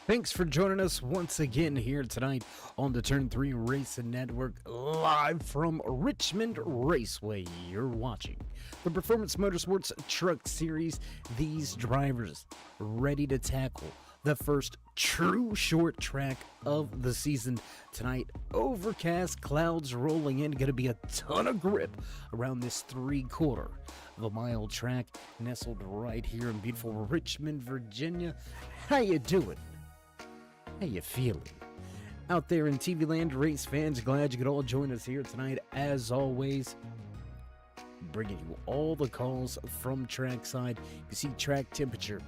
Thanks for joining us once again here tonight on the Turn 3 Racing Network, live from Richmond Raceway. You're watching the Performance Motorsports Truck Series. These drivers ready to tackle the first true short track of the season tonight. Overcast, clouds rolling in, gonna be a ton of grip around this 3/4 of a mile track nestled right here in beautiful Richmond, Virginia. How you doing? How you feeling? Out there in TV land, race fans, glad you could all join us here tonight. As always, bringing you all the calls from trackside. You see track temperature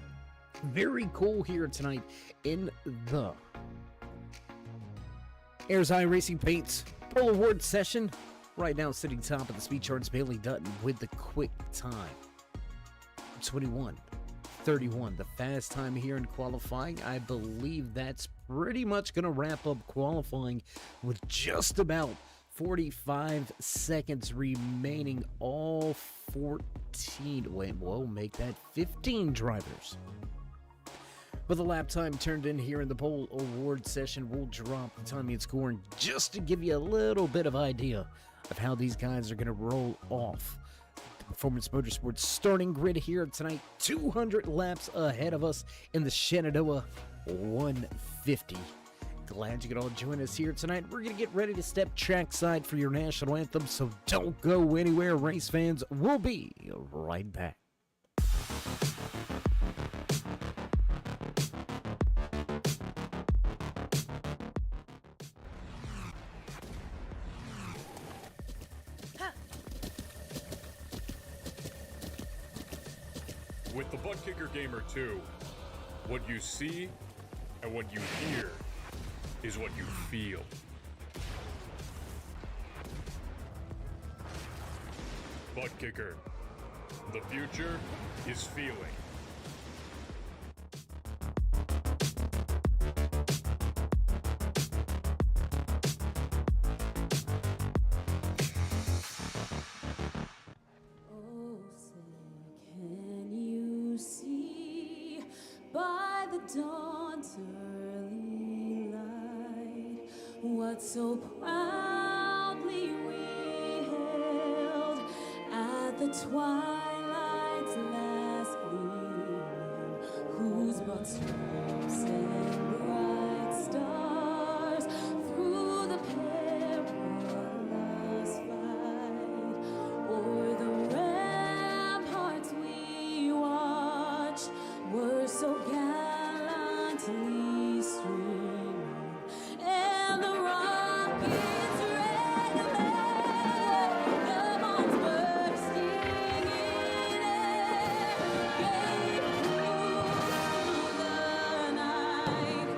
very cool here tonight in the Airs Eye Racing Paints Pole Award session. Right now sitting top of the speed charts, Bailey Dutton with the quick time 21:31, the fast time here in qualifying. I believe that's pretty much going to wrap up qualifying with just about 45 seconds remaining. All 14, we'll make that 15 drivers. But the lap time turned in here in the pole award session. We'll drop the timing and scoring just to give you a little bit of idea of how these guys are going to roll off the Performance Motorsports starting grid here tonight. 200 laps ahead of us in the Shenandoah 150. Glad you could all join us here tonight. We're going to get ready to step trackside for your national anthem, so don't go anywhere, race fans. We'll be right back. With the Butt Kicker Gamer 2, what you see and what you hear is what you feel. Butt Kicker, the future is feeling. Dawn's early light, what so proudly we hailed at the twilight's last gleaming, whose broad stripes and bright stars through the perilous fight, o'er the ramparts we watched, were so gallantly streaming, and the rockets' red glare, the bombs bursting in air, gave proof through the night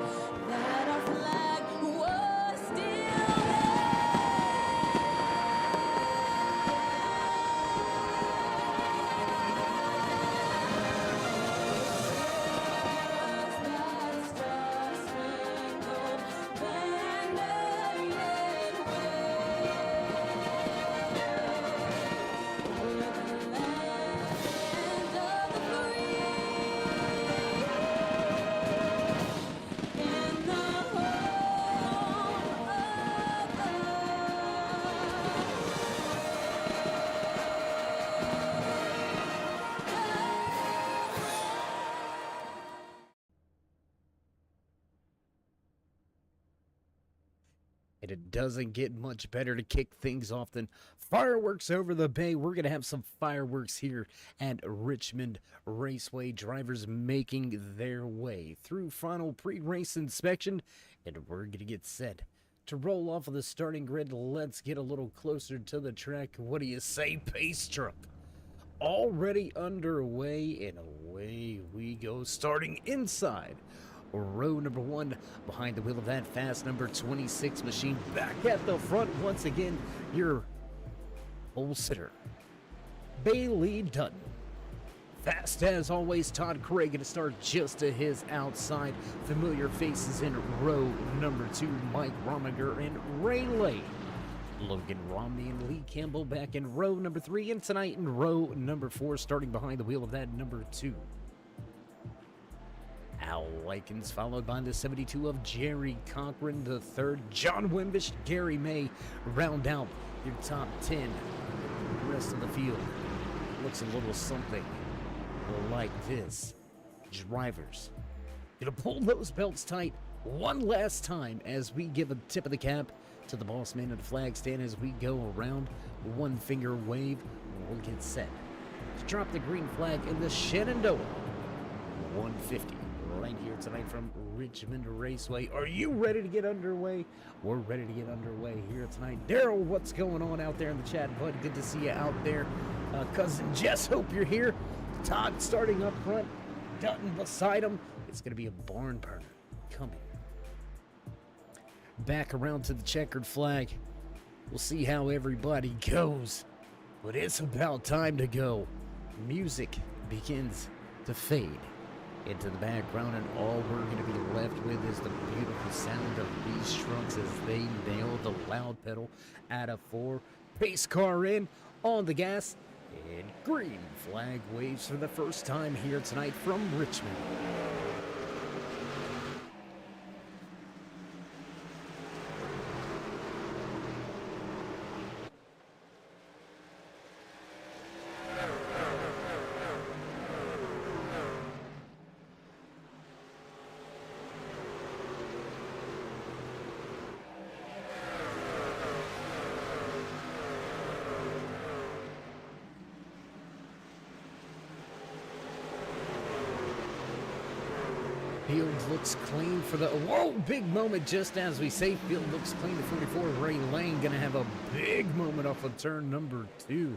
that our flag was still And it doesn't get much better to kick things off than fireworks over the bay. We're going to have some fireworks here at Richmond Raceway. Drivers making their way through final pre-race inspection. And we're going to get set to roll off of the starting grid. Let's get a little closer to the track. What do you say, pace truck? Already underway, and away we go, starting inside row number 1, behind the wheel of that fast number 26 machine. Back at the front once again, your pole sitter, Bailey Dutton. Fast as always, Todd Craig going to start just to his outside. Familiar faces in row number 2, Mike Rominger and Ray Lane. Logan Romney and Lee Campbell back in row number 3, and tonight in row number 4, starting behind the wheel of that number 2, Al Likens, followed by the 72 of Jerry Cochran, the third. John Wimbish, Gary May round out your top 10. The rest of the field looks a little something like this. Drivers, gonna pull those belts tight one last time as we give a tip of the cap to the boss man of the flag stand as we go around. One finger wave, we'll get set to drop the green flag in the Shenandoah 150 right here tonight from Richmond Raceway. Are you ready to get underway? We're ready to get underway here tonight. Daryl, what's going on out there in the chat, bud? Good to see you out there. Cousin Jess, hope you're here. Todd starting up front, Dutton beside him. It's going to be a barn burner coming. Back around to the checkered flag. We'll see how everybody goes. But it's about time to go. Music begins to fade into the background, and all we're going to be left with is the beautiful sound of these trucks as they nail the loud pedal out of 4. Pace car in on the gas, and green flag waves for the first time here tonight from Richmond. Field looks clean for the, whoa, big moment just as we say field looks clean to 44. Ray Lane gonna have a big moment off of turn number 2.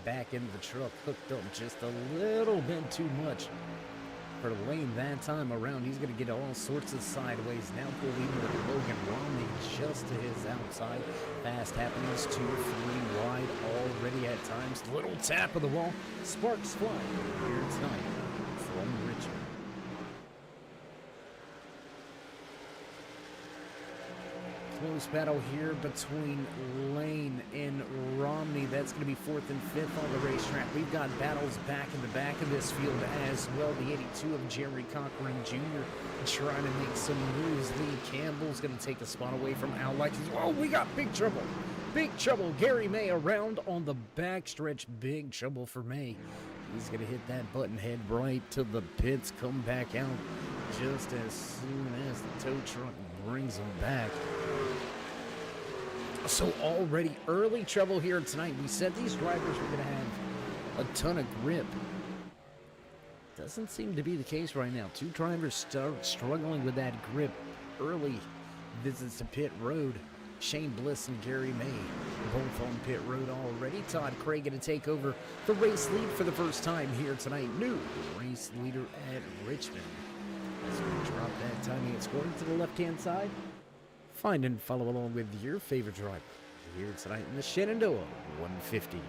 Back into the truck, hooked up just a little bit too much for Lane that time around. He's gonna get all sorts of sideways. Now pull lead with Logan Romney just to his outside. Fast happenings, 2, 3 wide already at times. Little tap of the wall. Sparks fly here tonight from Richmond. Close battle here between Lane and Romney. That's going to be 4th and 5th on the racetrack. We've got battles back in the back of this field as well. The 82 of Jerry Cochran Jr. trying to make some moves. Lee Campbell's going to take a spot away from Al Likens. Whoa, we got big trouble. Big trouble. Gary May around on the backstretch. Big trouble for May. He's going to hit that button head right to the pits. Come back out just as soon as the tow truck brings him back. So already early trouble here tonight. We said these drivers were going to have a ton of grip. Doesn't seem to be the case right now. 2 drivers start struggling with that grip. Early visits to pit road. Shane Bliss and Gary May both on pit road already. Todd Craig going to take over the race lead for the first time here tonight. New race leader at Richmond. As we drop that timing and scoring to the left-hand side. Find and follow along with your favorite driver here tonight in the Shenandoah 150.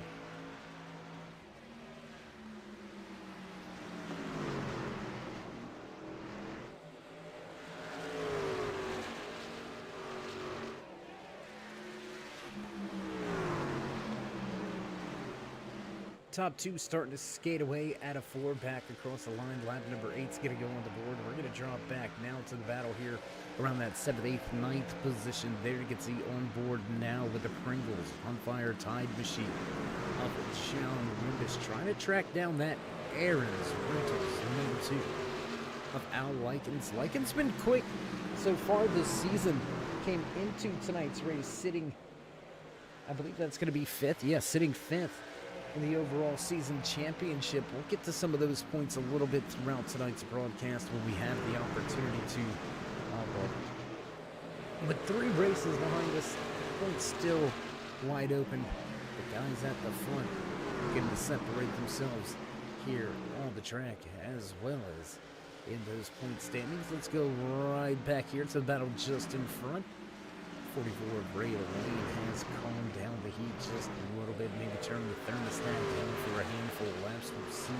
Top 2 starting to skate away at a 4 back across the line. Lap number 8's going to go on the board. We're going to drop back now to the battle here around that 7th, 8th, 9th position. There you can see on board now with the Pringles on fire Tide Machine. Up with John Wimbish trying to track down that Aaron's Rentals number 2 of Al Likens. Likens been quick so far this season. Came into tonight's race sitting, I believe that's going to be 5th. Yeah, sitting 5th. In the overall season championship. We'll get to some of those points a little bit throughout tonight's broadcast when we have the opportunity to. With 3 races behind us, points still wide open. The guys at the front looking to separate themselves here on the track as well as in those point standings. Let's go right back here to the battle just in front. 44 of Ray Lane has calmed down the heat just a little bit, maybe turn the thermostat down for a handful of laps. We'll see.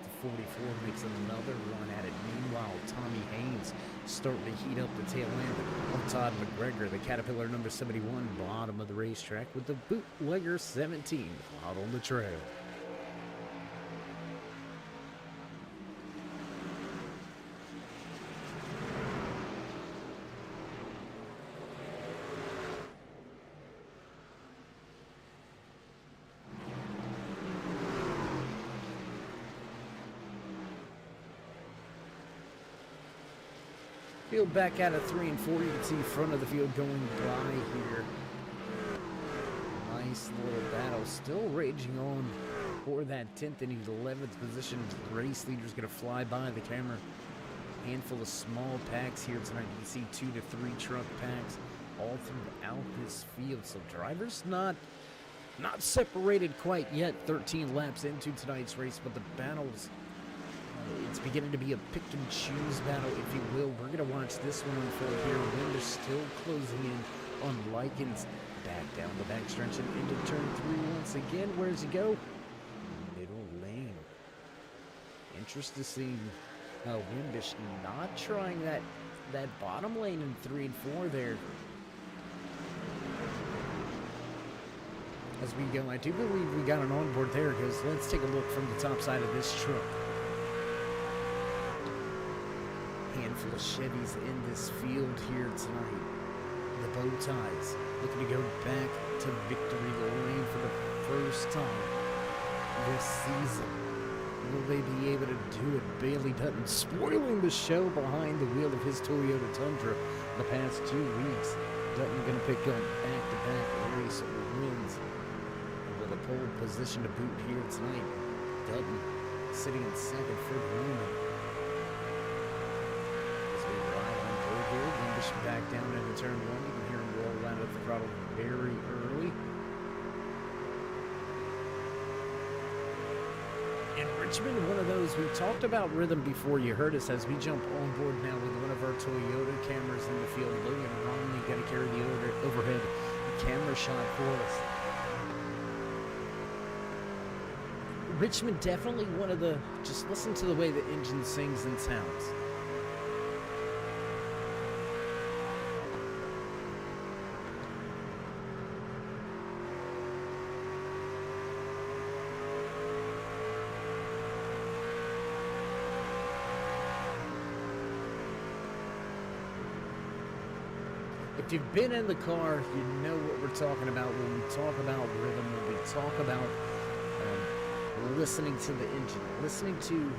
The 44 makes another run at it. Meanwhile, Tommy Haynes starting to heat up the tail end of Todd McGregor, the Caterpillar number 71, bottom of the racetrack with the Bootlegger 17 out on the trail. Field back out of 3 and 4. You can see front of the field going by here. Nice little battle still raging on for that 10th and 11th position. The race leader's going to fly by the camera. Handful of small packs here tonight. You can see 2 to 3 truck packs all throughout this field. So drivers not separated quite yet. 13 laps into tonight's race, but the battles, it's beginning to be a pick and choose battle, if you will. We're going to watch this one unfold here. Wind is still closing in on Likens. Back down the backstretch and into turn 3 once again. Where does he go? Middle lane. Interesting to see Wimbish not trying that bottom lane in 3 and 4 there. As we go, I do believe we got an onboard there, because let's take a look from the top side of this truck. Handful of Chevys in this field here tonight. The bow ties looking to go back to victory lane for the first time this season. Will they be able to do it? Bailey Dutton spoiling the show behind the wheel of his Toyota Tundra the past 2 weeks. Dutton going to pick up back-to-back race wins with a pole position to boot here tonight. Dutton sitting in second for the moment. As we ride on board here, Wimbish back down into turn 1. You can hear him roll out of the throttle very early. And Richmond, one of those, we talked about rhythm before. You heard us as we jump on board now with one of our Toyota cameras in the field. Logan Romney got to carry the overhead camera shot for us. Richmond definitely one of the, just listen to the way the engine sings and sounds. If you've been in the car, you know what we're talking about when we talk about rhythm, when we talk about listening to the engine, listening to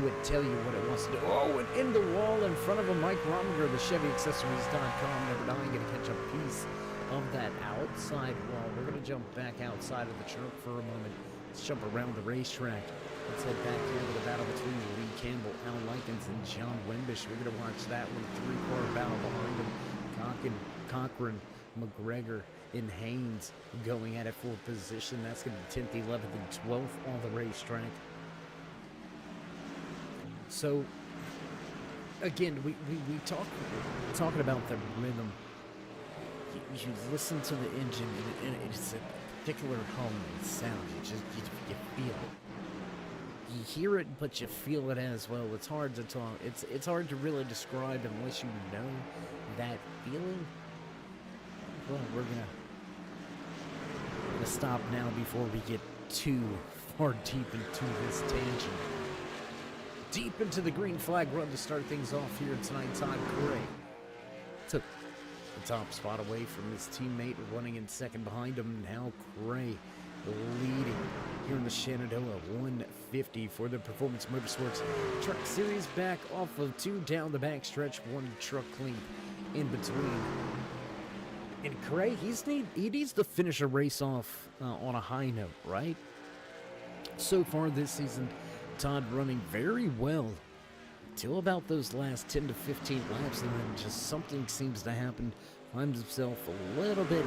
it tell you what it wants to do. Oh, and in the wall in front of a Mike Rominger, the ChevyAccessories.com. Never dying, going to catch a piece of that outside wall. We're going to jump back outside of the truck for a moment. Let's jump around the racetrack. Let's head back here to the battle between Lee Campbell, Al Likens, and John Wimbish. We're going to watch that one. 3-car battle behind him. Cochran, McGregor, and Haynes going at it for position. That's going to be 10th, 11th, and 12th on the racetrack. So, again, we talking about the rhythm. You listen to the engine, and it's a particular hum and sound. You feel it. You hear it, but you feel it as well. It's hard to talk. It's hard to really describe unless you know that feeling. Well, we're gonna stop now before we get too far deep into this tangent. Deep into the green flag run to start things off here tonight. Todd Gray took the top spot away from his teammate running in second behind him. Now Gray leading here in the Shenandoah 150 for the Performance Motorsports Truck Series. Back off of 2 down the back stretch, 1 truck clean in between. And Gray, he needs to finish a race off on a high note, right? So far this season, Todd running very well till about those last 10 to 15 laps, and then just something seems to happen. Finds himself a little bit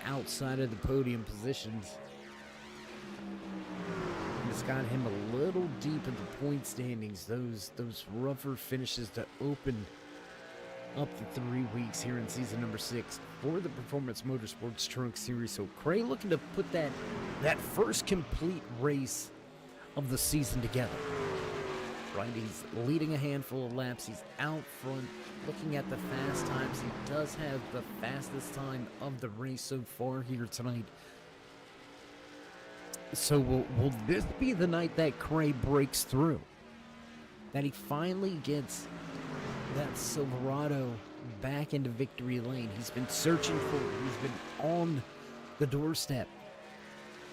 outside of the podium positions. And it's got him a little deep in the point standings. Those rougher finishes to open up the 3 weeks here in season number 6 for the Performance Motorsports Truck Series. So Cray looking to put that first complete race of the season together. Right, he's leading a handful of laps. He's out front, looking at the fast times. He does have the fastest time of the race so far here tonight. So will this be the night that Cray breaks through? That he finally gets that Silverado back into victory lane. He's been searching for it. He's been on the doorstep.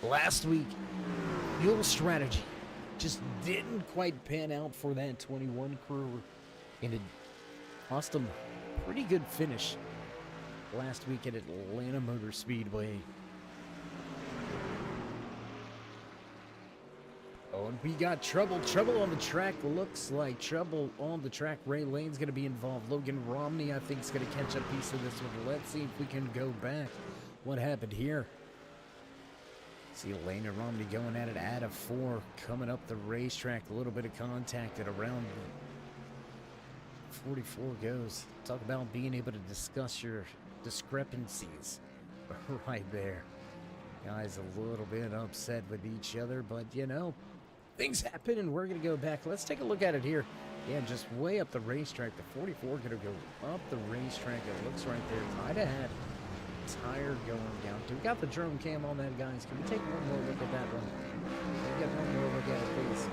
Last week, Fuel Strategy just didn't quite pan out for that 21 crew, and it cost them a pretty good finish last week at Atlanta Motor Speedway. Oh, and we got trouble on the track. Looks like trouble on the track. Ray Lane's going to be involved. Logan Romney, I think, is going to catch a piece of this one. Let's see if we can go back. What happened here? See Lane and Romney going at it out of 4, coming up the racetrack. A little bit of contact at around 44 goes. Talk about being able to discuss your discrepancies right there. Guys a little bit upset with each other, but you know, things happen and we're going to go back. Let's take a look at it here. Yeah, just way up the racetrack. The 44 going to go up the racetrack. It looks right there. Might have had tire going down. We got the drone cam on that, guys. Can we take one more look at that one? Can we get one more look at it, please?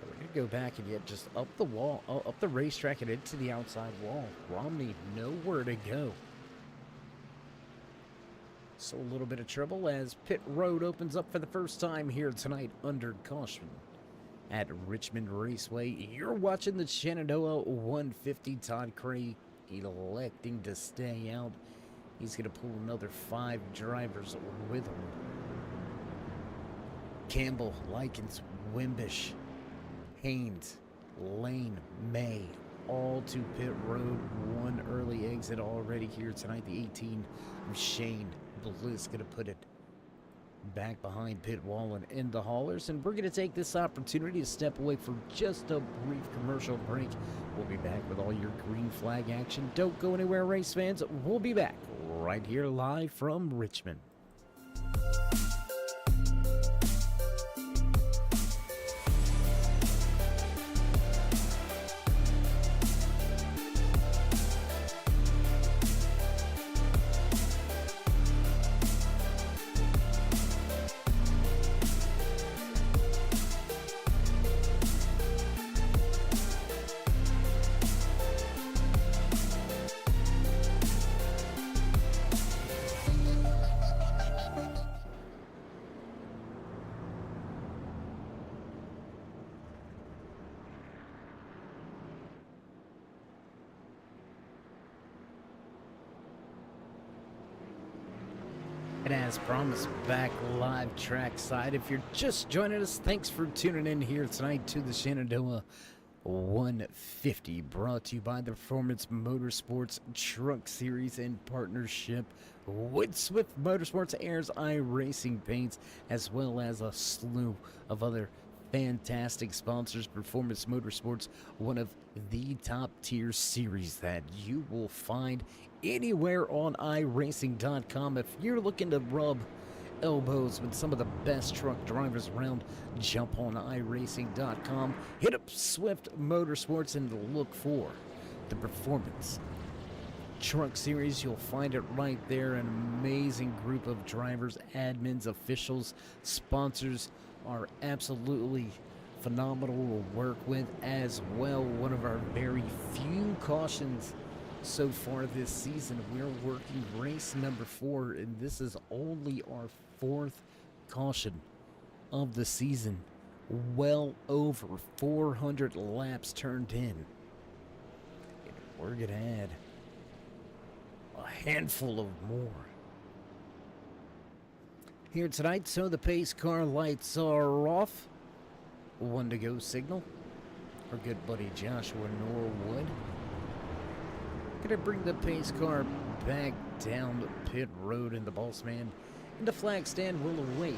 We're going to go back and yet just up the wall, up the racetrack and into the outside wall. Romney, nowhere to go. So a little bit of trouble as pit road opens up for the first time here tonight under caution at Richmond Raceway. You're watching the Shenandoah 150. Todd Cray electing to stay out. He's going to pull another 5 drivers with him. Campbell, Likens, Wimbish, Haynes, Lane, May, all to pit road. One early exit already here tonight. The 18 of Shane Bliss going to put it back behind pit wall and in the haulers. And we're going to take this opportunity to step away for just a brief commercial break. We'll be back with all your green flag action. Don't go anywhere, race fans. We'll be back right here live from Richmond. And as promised, back live trackside. If you're just joining us, thanks for tuning in here tonight to the Shenandoah 150, brought to you by the Performance Motorsports Truck Series in partnership with Swift MotorSports, airs iRacing paints, as well as a slew of other fantastic sponsors. Performance Motorsports, one of the top tier series that you will find anywhere on iRacing.com. If you're looking to rub elbows with some of the best truck drivers around, jump on iRacing.com, hit up Swift Motorsports and look for the Performance Truck Series. You'll find it right there. An amazing group of drivers, admins, officials, sponsors are absolutely phenomenal to work with as well. One of our very few cautions so far this season. We're working race number 4, and this is only our 4th caution of the season. Well over 400 laps turned in. And we're going to add a handful of more here tonight. So the pace car lights are off. 1 to go signal. Our good buddy Joshua Norwood gonna bring the pace car back down the pit road, and the boss man in the flag stand will await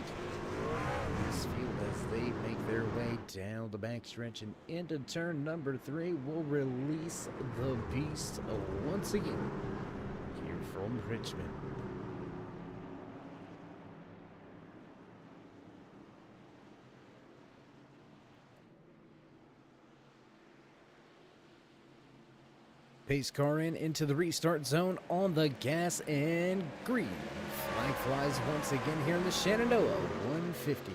this field as they make their way down the backstretch and into turn number 3. We'll release the beast once again here from Richmond. Pace car into the restart zone on the gas and green. Flag flies once again here in the Shenandoah 150.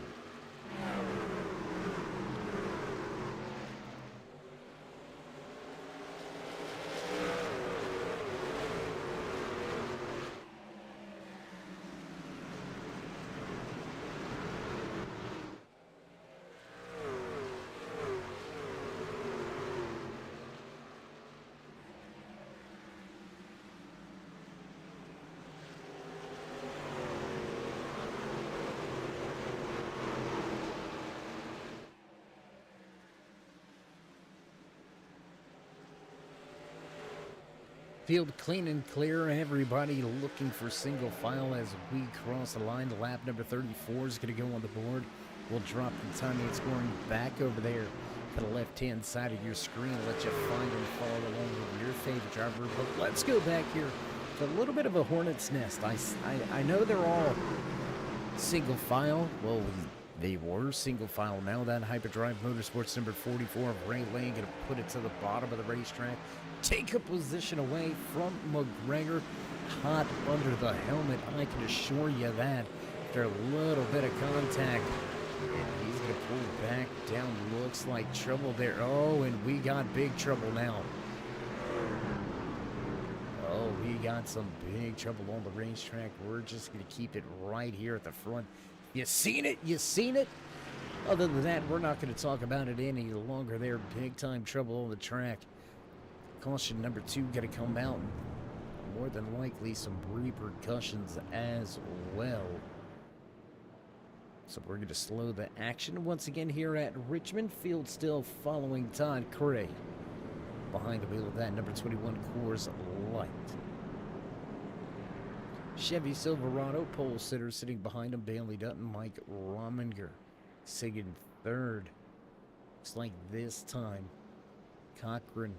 Field clean and clear. Everybody looking for single file as we cross the line. Lap number 34 is going to go on the board. We'll drop the timing and scoring back over there to the left-hand side of your screen. Let you find and follow along with your favorite driver. But let's go back here to a little bit of a hornet's nest. I know they're all single file. Well, they were single file. Now that Hyperdrive Motorsports number 44 of Ray Lane going to put it to the bottom of the racetrack. Take a position away from McGregor. Hot under the helmet, I can assure you that. After a little bit of contact, and he's going to pull back down. Looks like trouble there. Oh, and we got big trouble now. Oh, we got some big trouble on the racetrack. We're just going to keep it right here at the front. You seen it? You seen it? Other than that, we're not going to talk about it any longer. There, big time trouble on the track. Caution number 2 going to come out. More than likely some repercussions as well. So we're going to slow the action once again here at Richmond. Field still following Todd Cray. Behind the wheel of that number 21 Coors Light. Chevy Silverado pole sitter sitting behind him. Bailey Dutton, Mike Rominger sitting third. Looks like this time Cochran,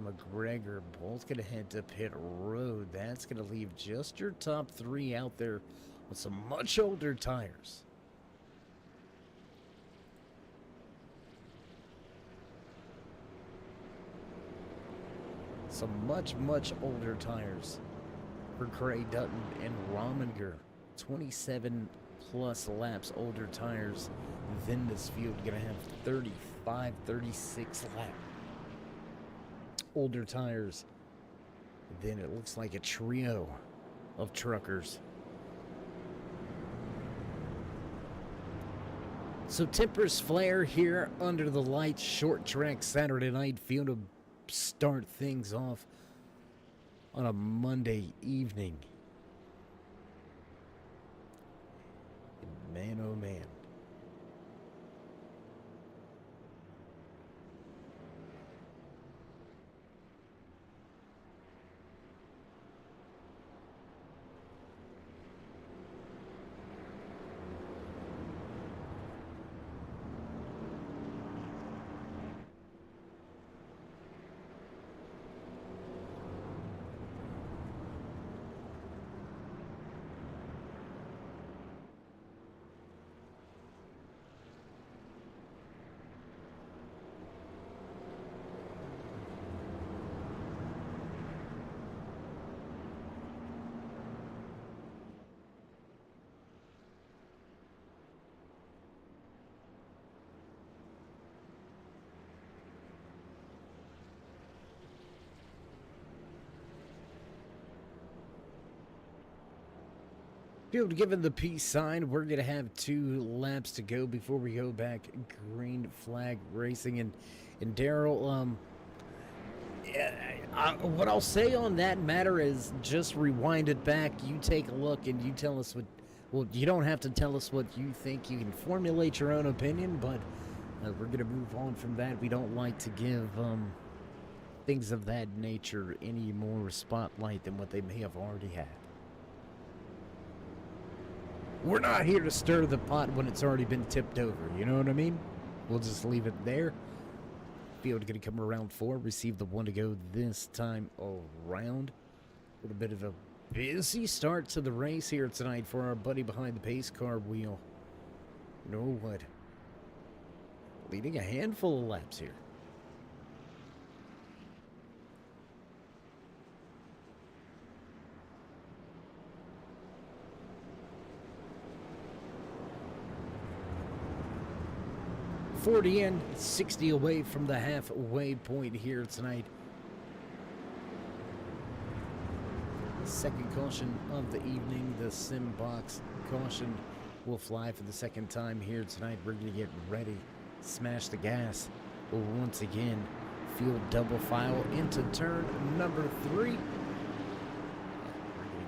McGregor, both going to head to pit road. That's going to leave just your top 3 out there with some much older tires. Some much older tires for Cray, Dutton, and Rominger. 27 plus laps older tires than this field. Going to have 35, 36 laps older tires. Then it looks like a trio of truckers. So tempers flare here under the lights. Short track Saturday night field to start things off on a Monday evening. Man, oh man. Field given the peace sign. We're going to have 2 laps to go before we go back green flag racing. And Daryl, what I'll say on that matter is just rewind it back. You take a look and you tell us what, well, you don't have to tell us what you think. You can formulate your own opinion, but we're going to move on from that. We don't like to give things of that nature any more spotlight than what they may have already had. We're not here to stir the pot when it's already been tipped over. You know what I mean? We'll just leave it there. Field going to come around 4. Receive the 1 to go this time around. A little bit of a busy start to the race here tonight for our buddy behind the pace car wheel. Norwood leading a handful of laps here. .40 in, 60 away from the halfway point here tonight. Second caution of the evening, the sim box caution will fly for the second time here tonight. We're going to get ready, smash the gas once again. Field double file into turn number 3. We're going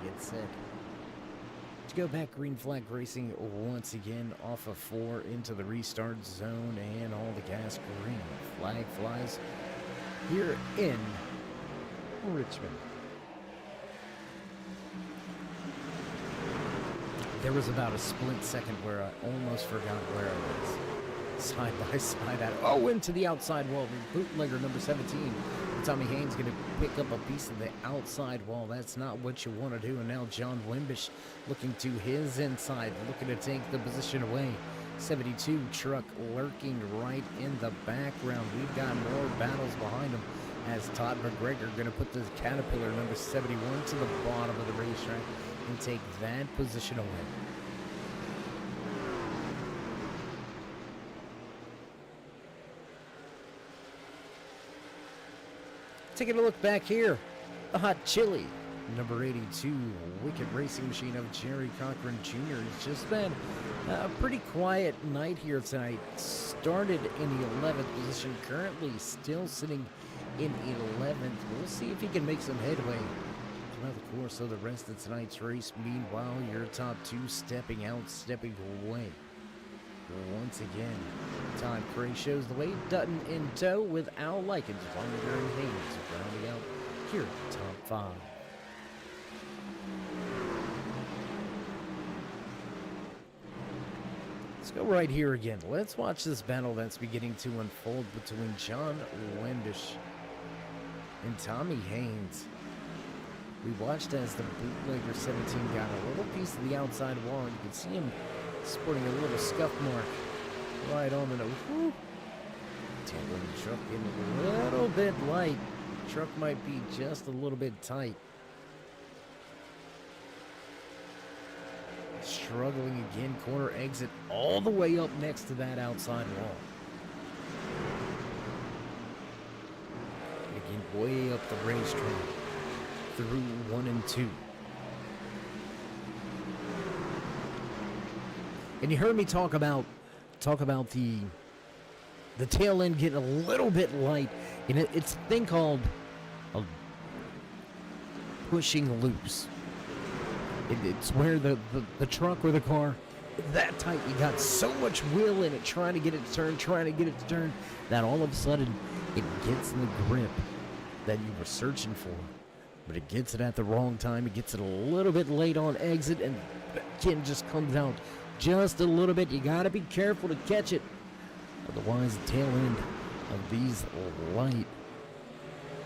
to get set to go back green flag racing once again off of 4 into the restart zone, and all the gas green flag flies here in Richmond. There was about a split second where I almost forgot where I was. Side by side at into the outside wall. Bootlegger number 17. Tommy Haynes going to pick up a piece of the outside wall. That's not what you want to do. And now John Wimbish looking to his inside, looking to take the position away. 72 truck lurking right in the background. We've got more battles behind him as Todd McGregor going to put the Caterpillar number 71 to the bottom of the racetrack and take that position away. Taking a look back here, the Hot Chili, number 82, Wicked Racing Machine of Jerry Cochran Jr. It's just been a pretty quiet night here tonight. Started in the 11th position, currently still sitting in 11th. We'll see if he can make some headway throughout the course of the rest of tonight's race. Meanwhile, your top two stepping out, stepping away. Once again, Todd Cray shows the way. Dutton in tow with Al Likens, Wander and Haynes rounding out here at the top five. Let's go right here again. Let's watch this battle that's beginning to unfold between John Wendish and Tommy Haynes. We watched as the bootlegger 17 got a little piece of the outside wall, and you can see him sporting a little scuff mark right on the nose. Woo! Tangling the truck in a little bit light. Truck might be just a little bit tight. Struggling again, corner exit all the way up next to that outside wall. Again, way up the racetrack through 1 and 2. And you heard me talk about the tail end getting a little bit light. And it's a thing called pushing loose. It's where the truck or the car is that tight. You got so much wheel in it trying to get it to turn, that all of a sudden it gets in the grip that you were searching for. But it gets it at the wrong time. It gets it a little bit late on exit, and again just comes out just a little bit. You got to be careful to catch it. Otherwise, the tail end of these light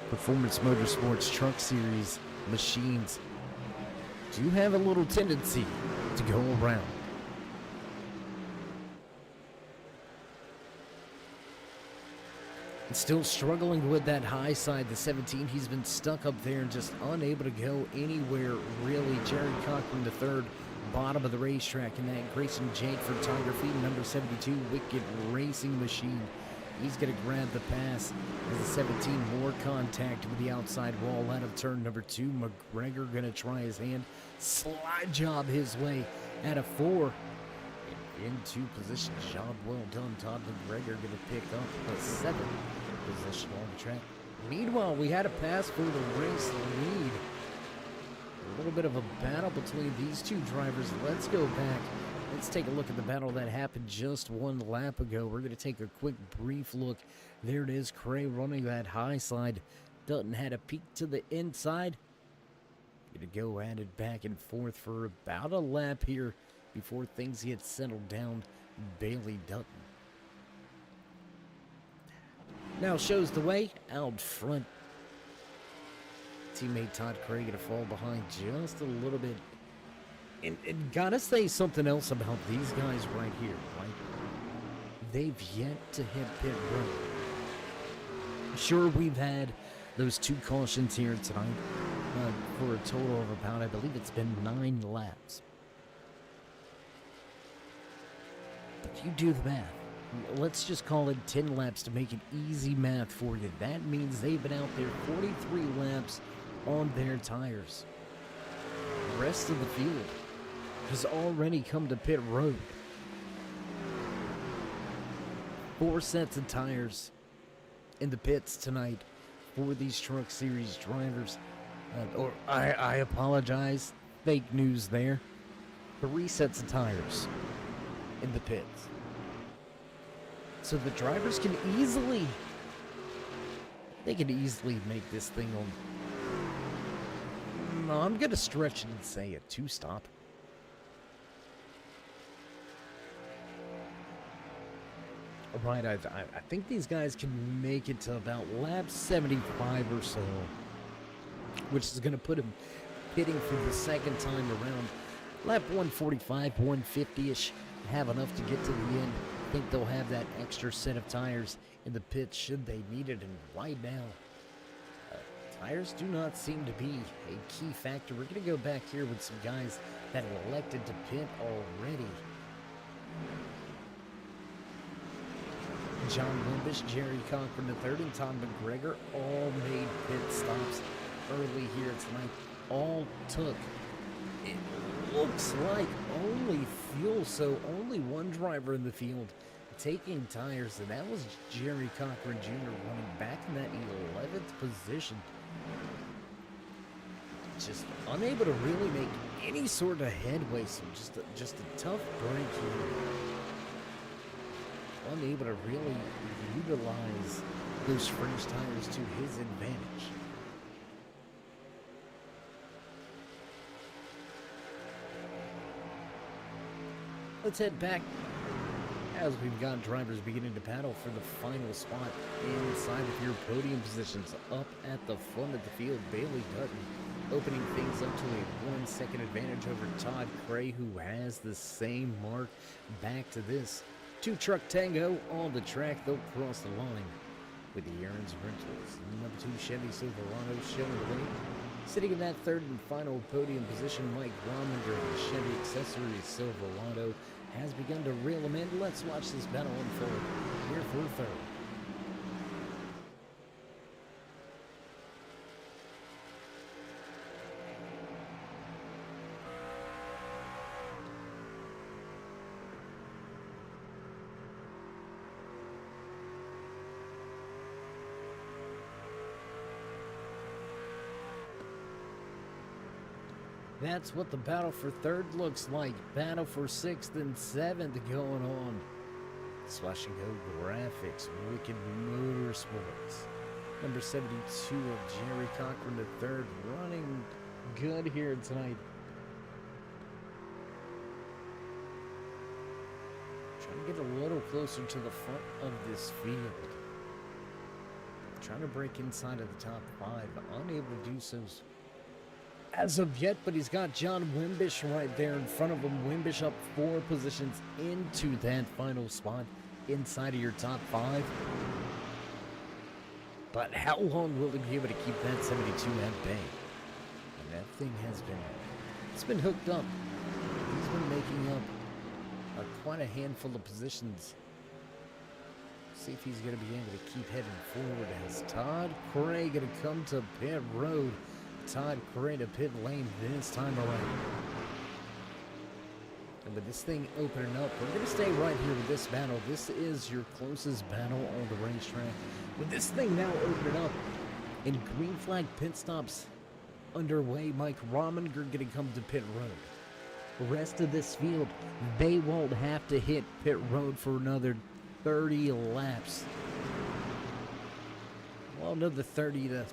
Performance Motorsports Truck Series machines do have a little tendency to go around. And still struggling with that high side, the 17. He's been stuck up there and just unable to go anywhere, really. Jerry Cochran, the third, bottom of the racetrack, and that Grayson Jake photography, number 72, Wicked Racing Machine. He's going to grab the pass as the 17 more contact with the outside wall out of turn number 2. McGregor going to try his hand. Slide job his way at a 4. Into position. Job well done. Todd McGregor going to pick up a 7th position on the track. Meanwhile, we had a pass for the race lead. A little bit of a battle between these two drivers. Let's go back. Let's take a look at the battle that happened just one lap ago. We're going to take a quick, brief look. There it is, Cray running that high side. Dutton had a peek to the inside. Going to go at it back and forth for about a lap here before things get settled down. Bailey Dutton now shows the way out front. Teammate Todd Cray going to fall behind just a little bit. And gotta say something else about these guys right here, right? They've yet to hit pit road. Sure, we've had those 2 cautions here tonight for a total of about, I believe it's been 9 laps. If you do the math, let's just call it 10 laps to make it easy math for you. That means they've been out there 43 laps on their tires. The rest of the field has already come to pit road. 4 sets of tires in the pits tonight for these Truck Series drivers. I apologize, fake news there. 3 sets of tires in the pits. So the drivers can easily make this thing on. No, I'm going to stretch it and say a 2-stop. Right, I think these guys can make it to about lap 75 or so, which is going to put them pitting for the second time around. Lap 145, 150-ish, have enough to get to the end. I think they'll have that extra set of tires in the pits should they need it, and right now, tires do not seem to be a key factor. We're going to go back here with some guys that elected to pit already. John Wimbish, Jerry Cochran III, and Todd McGregor all made pit stops early here tonight. All took, it looks like, only fuel, so only one driver in the field taking tires, and that was Jerry Cochran Jr. running back in that 11th position. Just unable to really make any sort of headway, so just a tough break here. Unable to really utilize those French tires to his advantage. Let's head back as we've got drivers beginning to battle for the final spot inside of your podium positions. Up at the front of the field, Bailey Dutton opening things up to a 1 second advantage over Todd Cray, who has the same mark. Back to this two-truck tango on the track. They'll cross the line with the Aaron's Rentals. Number 2 Chevy Silverado showing the lead. Sitting in that third and final podium position, Mike Rominger, the Chevy Accessories Silverado, has begun to reel him in. Let's watch this battle unfold here for third. That's what the battle for third looks like. Battle for sixth and seventh going on. Slash and Go Graphics, Wicked Motorsports. Number 72 of Jerry Cochran III, running good here tonight. Trying to get a little closer to the front of this field. Trying to break inside of the top 5, unable to do so as of yet, but he's got John Wimbish right there in front of him. Wimbish up 4 positions into that final spot inside of your top 5. But how long will he be able to keep that 72 at bay? And that thing it's been hooked up. He's been making up quite a handful of positions. See if he's going to be able to keep heading forward as Todd Cray going to come to pit road. Todd Cray to pit lane this time around. And with this thing opening up, we're going to stay right here with this battle. This is your closest battle on the racetrack. With this thing now opening up and green flag pit stops underway, Mike Rominger going to come to pit road. The rest of this field, they won't have to hit pit road for another 30 laps. Well, another 30 to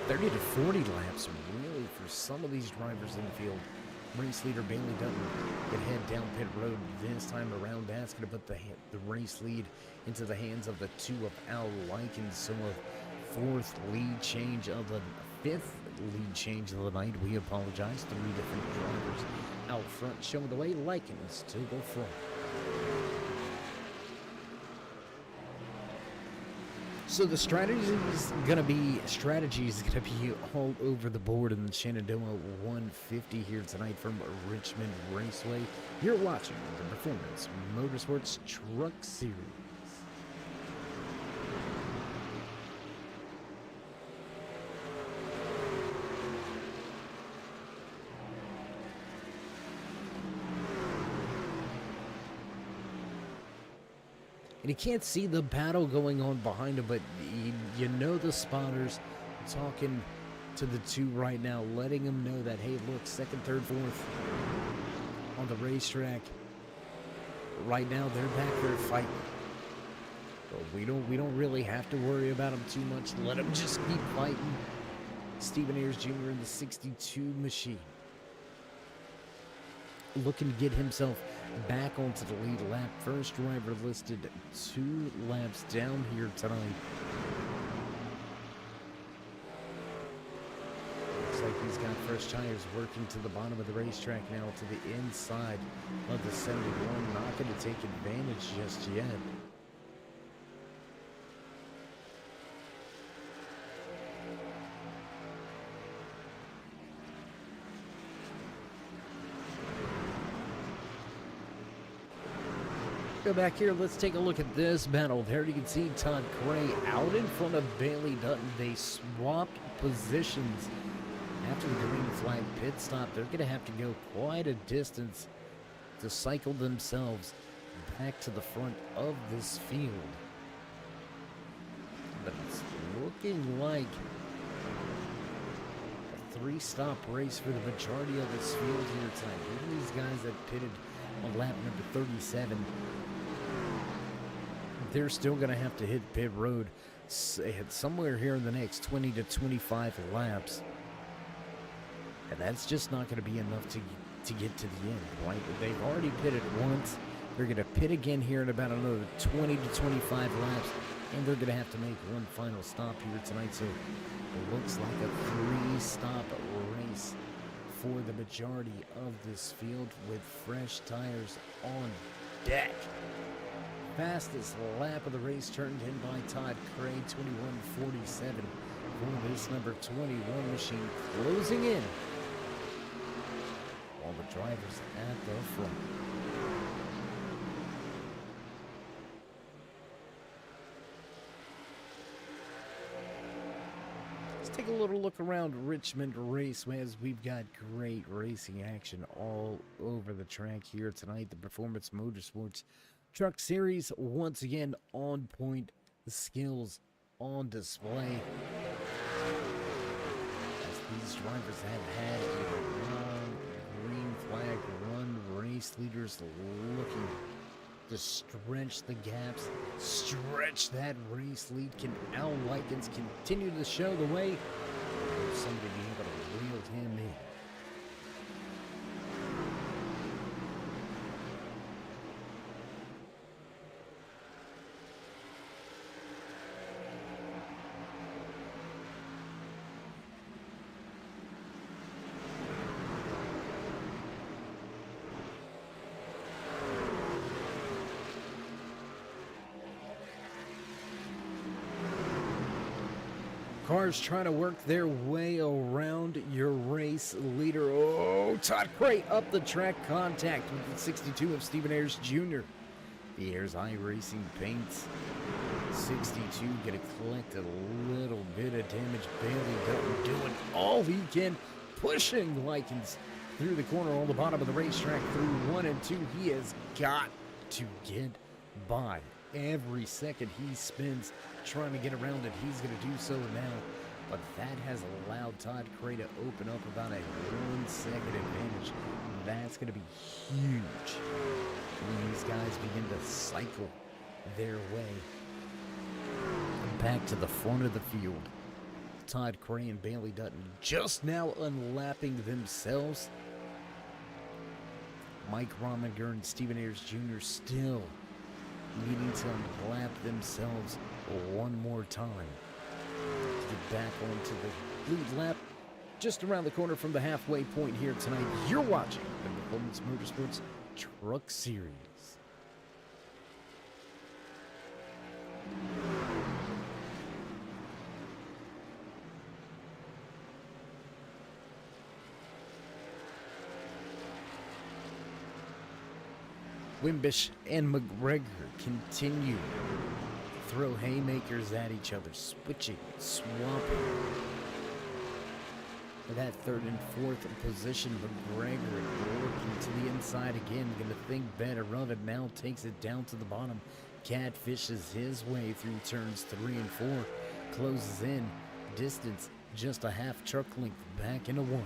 40 laps, really, for some of these drivers in the field. Race leader Bailey Dutton can head down pit road this time around. That's going to put the race lead into the hands of the 2 of Al Likens. So a 4th lead change of the 5th lead change of the night. We apologize. 3 different drivers out front showing the way. Likens to the front. So the strategy is gonna be all over the board in the Shenandoah 150 here tonight from Richmond Raceway. You're watching the Performance Motorsports Truck Series. And you can't see the battle going on behind him, but you know the spotters talking to the 2 right now, letting them know that, hey, look, 2nd, 3rd, 4th on the racetrack. Right now, they're back there fighting. So we don't really have to worry about them too much. Let them just keep fighting. Stephen Ayers Jr. in the 62 machine, looking to get himself back onto the lead lap. First driver listed 2 laps down here tonight. Looks like he's got fresh tires working to the bottom of the racetrack now to the inside of the 71. Not going to take advantage just yet. Go back here, let's take a look at this battle. There you can see Todd Gray out in front of Bailey Dutton. They swapped positions after the green flag pit stop. They're going to have to go quite a distance to cycle themselves back to the front of this field. But it's looking like a 3-stop race for the majority of this field here tonight. Even these guys that pitted on lap number 37, they're still going to have to hit pit road somewhere here in the next 20 to 25 laps. And that's just not going to be enough to get to the end, right? They've already pitted once. They're going to pit again here in about another 20 to 25 laps. And they're going to have to make one final stop here tonight. So it looks like a 3-stop race for the majority of this field with fresh tires on deck. Fastest lap of the race turned in by Todd Cray, 21:47 for this number 21 machine, closing in all the drivers at the front. Let's take a little look around Richmond Raceway as we've got great racing action all over the track here tonight. The Performance Motorsports Truck Series once again on point, the skills on display. As these drivers have had a long green flag run, race leaders looking to stretch the gaps, stretch that race lead. Can Al Likens continue to show the way? Or will somebody be able to reel him in? Cars trying to work their way around your race leader. Oh, Todd Cray up the track, contact with the 62 of Stephen Ayers Jr. The Ayers iRacing paints. 62 gonna collect a little bit of damage. Bailey Dutton doing all he can, pushing Likens through the corner on the bottom of the racetrack through 1 and 2. He has got to get by. Every second he spends trying to get around it, he's going to do so now. But that has allowed Todd Cray to open up about a 1-second advantage. That's going to be huge when these guys begin to cycle their way back to the front of the field. Todd Cray and Bailey Dutton just now unlapping themselves. Mike Rominger and Stephen Ayers Jr. still needing to lap themselves one more time to get back onto the lead lap just around the corner from the halfway point here tonight. You're watching the Performance Motorsports Truck Series. Wimbish and McGregor continue to throw haymakers at each other, switching, swapping. For that 3rd and 4th position, McGregor working to the inside again, going to think better of it, now takes it down to the bottom, catfishes his way through turns 3 and 4, closes in, distance just a half truck length back into 1.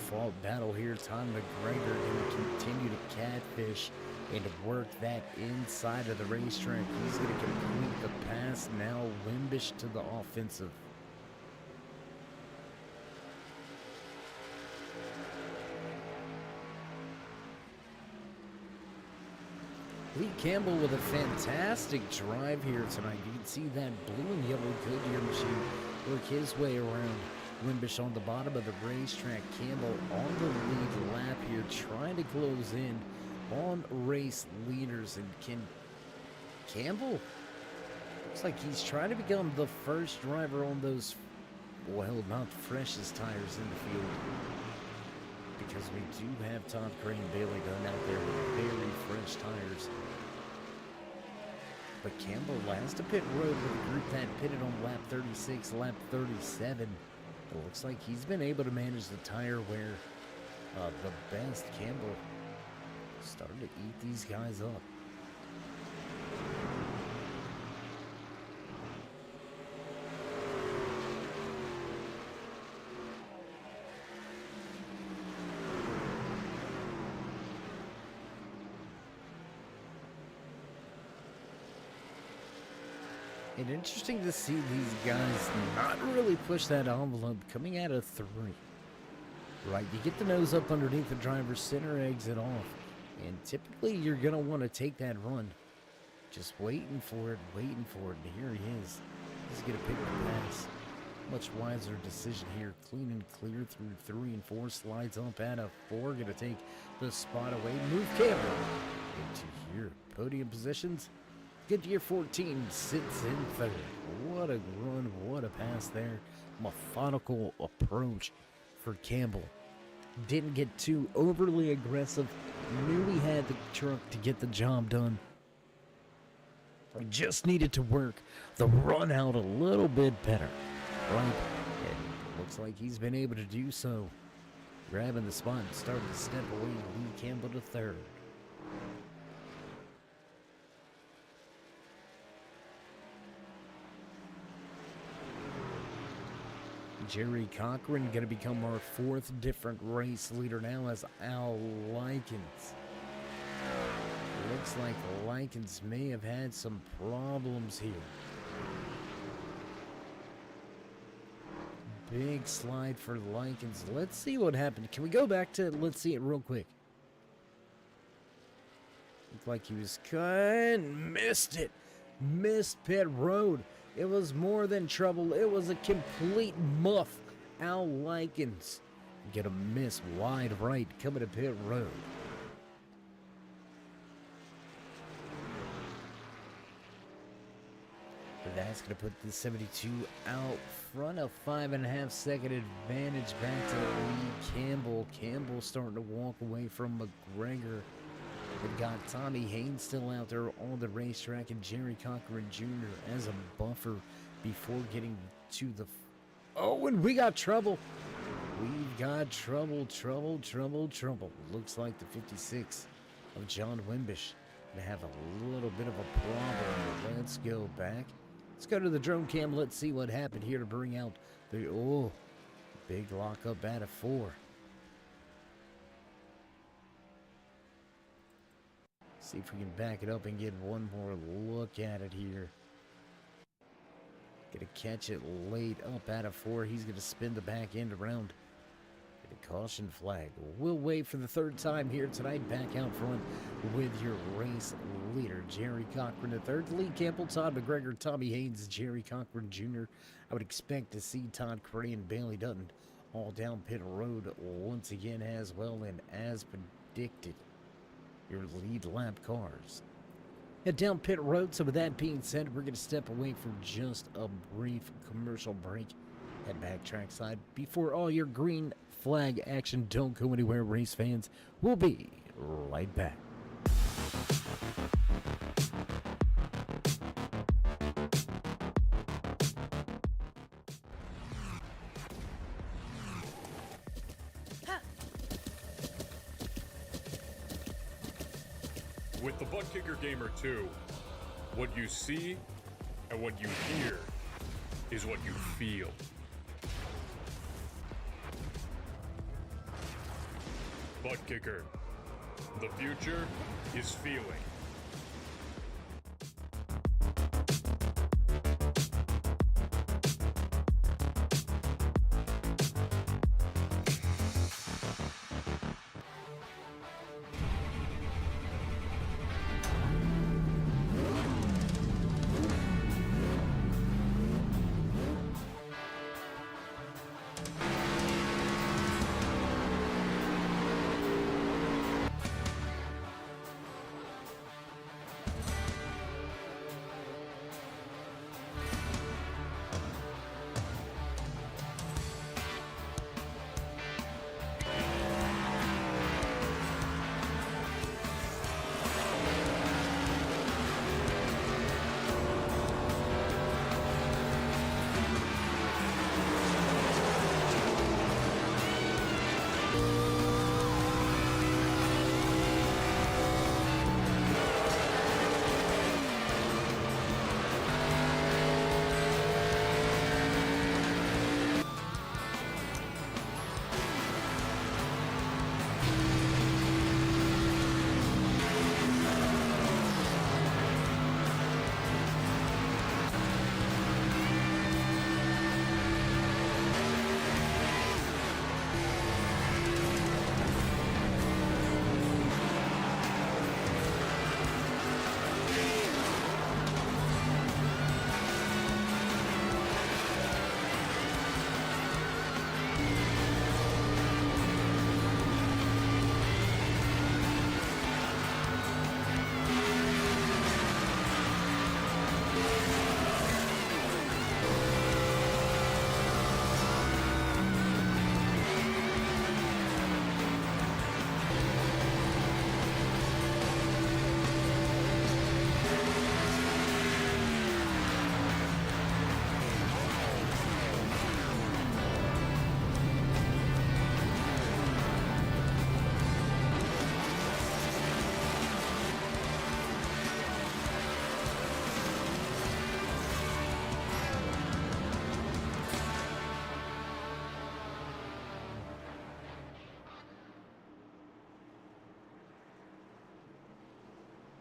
hard-fought battle here. Tom McGregor going to continue to catfish and work that inside of the racetrack. He's going to complete the pass. Now Wimbish to the offensive. Lee Campbell with a fantastic drive here tonight. You can see that blue and yellow Goodyear machine work his way around. Wimbish on the bottom of the racetrack. Campbell on the lead lap here, trying to close in on race leaders. And can Campbell, looks like he's trying to become the first driver on those, well, not the freshest tires in the field, because we do have Todd Crane Bailey Dunn out there with very fresh tires. But Campbell last to pit road with a group that pitted on lap 36, lap 37. It looks like he's been able to manage the tire wear the best. Campbell starting to eat these guys up. And interesting to see these guys not really push that envelope coming out of 3. Right, you get the nose up underneath the driver's center exit off, and typically you're going to want to take that run. Just waiting for it, and here he is. He's going to pick the pass. Much wiser decision here. Clean and clear through 3 and 4. Slides up out of 4. Going to take the spot away. Move Campbell into here. Podium positions. Goodyear 14 sits in 3rd. What a run, what a pass there. Methodical approach for Campbell. Didn't get too overly aggressive. Knew he had the truck to get the job done. Just needed to work the run out a little bit better. Right? And looks like he's been able to do so. Grabbing the spot and starting to step away. Lee Campbell to 3rd. Jerry Cochran going to become our 4th different race leader now as Al Likens. Looks like Likens may have had some problems here. Big slide for Likens. Let's see what happened. Can we go back to it? Let's see it real quick. Looked like he was cut. Missed it. Missed pit road. It was more than trouble. It was a complete muff. Al Likens get a miss wide right coming to pit road. That's going to put the 72 out front, a 5.5 second advantage back to Lee Campbell. Campbell starting to walk away from McGregor. We've got Tommy Haynes still out there on the racetrack and Jerry Cochran Jr. as a buffer before getting to the... Oh, and we got trouble. We've got trouble. Looks like the 56 of John Wimbish to have a little bit of a problem. Let's go back. Let's go to the drone cam. Let's see what happened here to bring out the... Oh, big lockup out of 4. See if we can back it up and get one more look at it here. Gonna catch it late up out of 4. He's gonna spin the back end around. Get a caution flag. We'll wait for the 3rd time here tonight. Back out front with your race leader, Jerry Cochran the 3rd. Lee Campbell, Todd McGregor, Tommy Haynes, Jerry Cochran Jr. I would expect to see Todd Crane, Bailey Dutton all down pit road once again as well, and as predicted, your lead lap cars head down pit road. So with that being said, we're going to step away for just a brief commercial break. Head back trackside before all your green flag action. Don't go anywhere, race fans. We'll be right back. With the Butt Kicker Gamer 2, what you see and what you hear is what you feel. butt kicker. The future is feeling.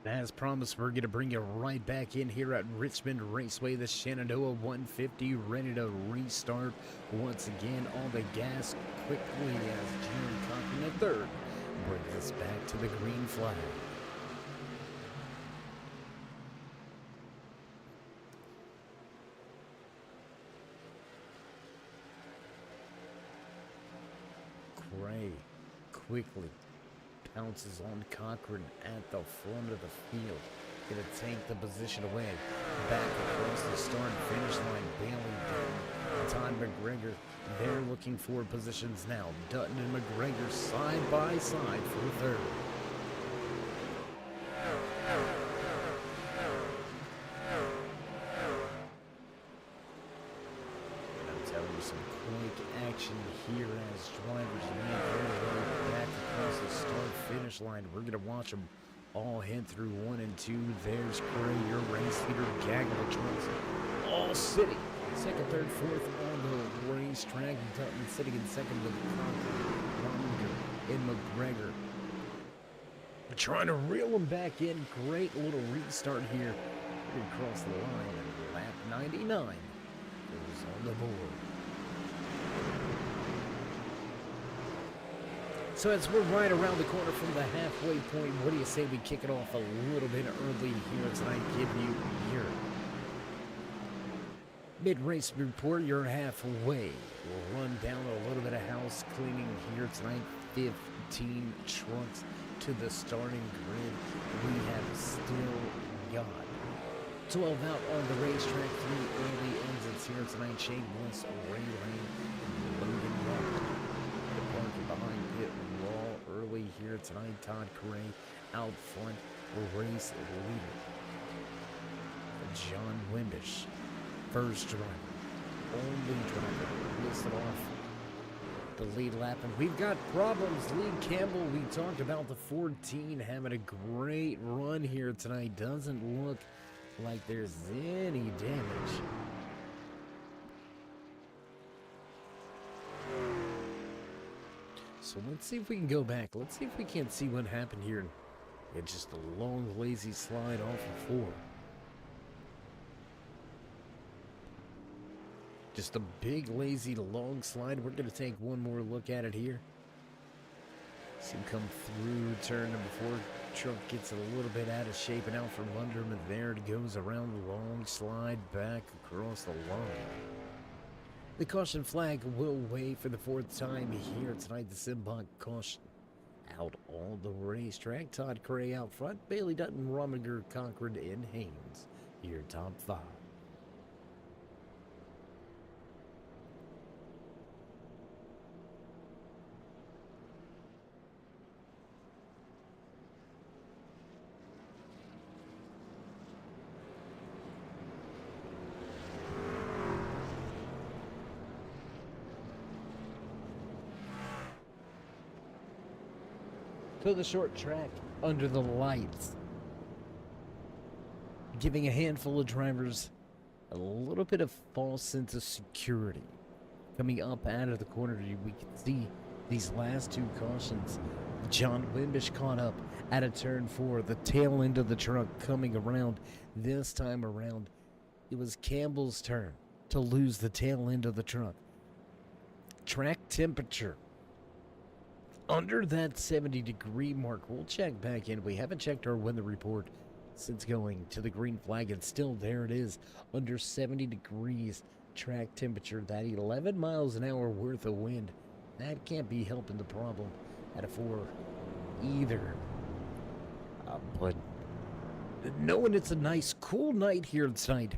As promised, we're going to bring you right back in here at Richmond Raceway. The Shenandoah 150 ready to restart once again. All the gas quickly as Jerry Cochran III brings us back to the green flag. Gray quickly pounces on Cochran at the front of the field. Gonna take the position away. Back across the start and finish line. Bailey Dutton, Todd McGregor. They're looking for positions now. Dutton and McGregor side by side for third. I'm telling you, some quick action here as drivers make their way back across the start-finish line. We're going to watch them all head through 1 and 2. There's Gray, your race leader, Gaggle trucks, all sitting second, third, fourth on the racetrack. Dutton sitting in second with Cochran and McGregor. Trying to reel them back in. Great little restart here. Across the line, and lap 99 goes on the board. So as we're right around the corner from the halfway point, what do you say we kick it off a little bit early here tonight? Give you your mid-race report. You're halfway. We'll run down a little bit of house cleaning here tonight. 15 trucks to the starting grid. We have still got 12 out on the racetrack. 3 early exits here tonight. Shane Bliss, Ray Lane, and Logan Rock. Departing behind pit wall early here tonight. Todd Gray out front, race leader. John Wimbish, first driver, only driver, listed off the lead lap. And we've got problems. Lee Campbell, we talked about the 14 having a great run here tonight. Doesn't look like there's any damage. So let's see if we can go back. Let's see if we can't see what happened here. It's just a long, lazy slide off of 4. Just a big, lazy, long slide. We're going to take one more look at it here. See him come through turn number 4. Truck gets a little bit out of shape and out from under him, and there it goes around the long slide back across the line. The caution flag will wave for the 4th time here tonight. The Simbach caution out all the racetrack. Todd Cray out front. Bailey Dutton, Rominger, Cochran, and Haynes. Your top 5. To the short track under the lights, giving a handful of drivers a little bit of false sense of security. Coming up out of the corner, we can see these last 2 cautions. John Wimbish caught up at a turn 4, the tail end of the truck coming around. This time around, it was Campbell's turn to lose the tail end of the truck. Track temperature under that 70-degree mark. We'll check back in. We haven't checked our weather report since going to the green flag, and still there it is, under 70 degrees track temperature. That 11 miles an hour worth of wind, that can't be helping the problem at a 4 either. But knowing it's a nice, cool night here tonight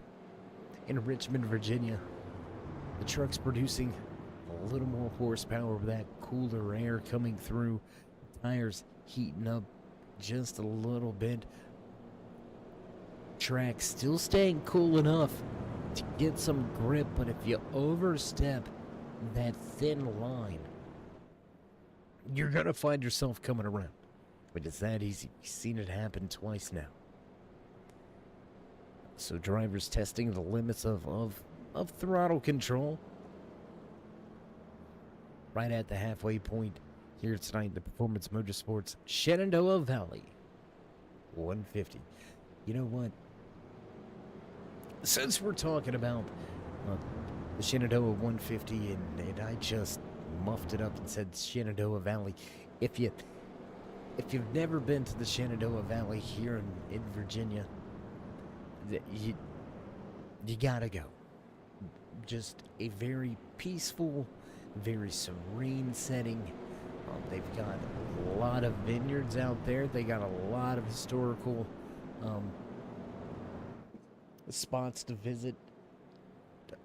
in Richmond, Virginia, the truck's producing a little more horsepower with that cooler air coming through. Tires heating up just a little bit. Track still staying cool enough to get some grip, but if you overstep that thin line, you're gonna find yourself coming around. But it's that easy. We've seen it happen twice now. So drivers testing the limits of throttle control. Right at the halfway point here tonight, the Performance Motorsports Shenandoah Valley 150. You know what? Since we're talking about the Shenandoah 150, and I just muffed it up and said Shenandoah Valley, if you've never been to the Shenandoah Valley here in Virginia, you gotta go. Just a very peaceful, very serene setting. They've got a lot of vineyards out there. They got a lot of historical spots to visit.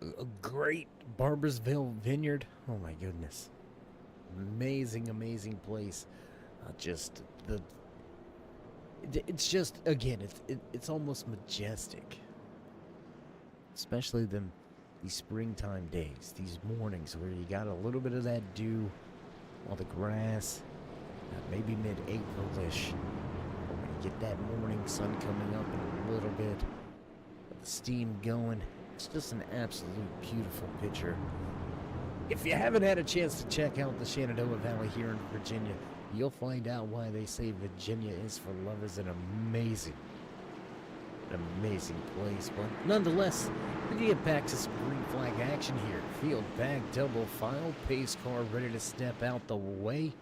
A great Barbersville vineyard. Oh my goodness. Amazing, amazing place. It's just, again, it's almost majestic. Especially these springtime days, these mornings where you got a little bit of that dew on the grass, maybe mid-April-ish. But when you get that morning sun coming up in a little bit, with the steam going, it's just an absolute beautiful picture. If you haven't had a chance to check out the Shenandoah Valley here in Virginia, you'll find out why they say Virginia is for lovers. An amazing place. But nonetheless, we're gonna get back to some green flag action here. Field back, double file, pace car ready to step out the way,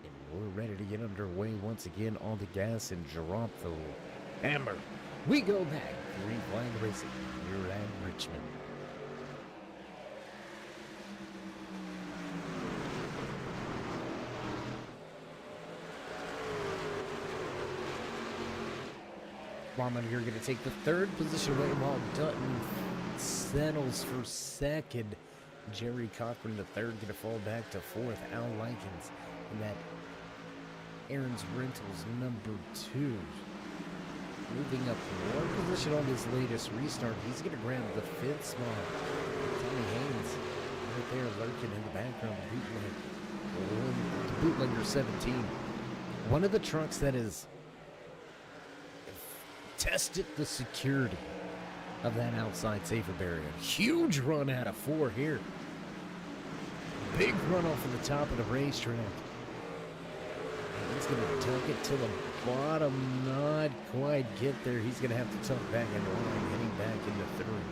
and we're ready to get underway once again on the gas and drop the hammer. We go back, green flag racing here at Richmond. Roman, you're going to take the 3rd position away while Dutton settles for 2nd. Jerry Cochran, the 3rd, going to fall back to 4th. Al Likens, and that Aaron's Rentals, number 2. Moving up 1 position on his latest restart. He's going to grab the 5th spot. Tommy Haynes right there lurking in the background. Bootlegger 17. One of the trucks that is tested the security of that outside safer barrier. Huge run out of 4 here. Big run off of the top of the racetrack. He's going to tuck it to the bottom. Not quite get there. He's going to have to tuck back in line, heading back into third.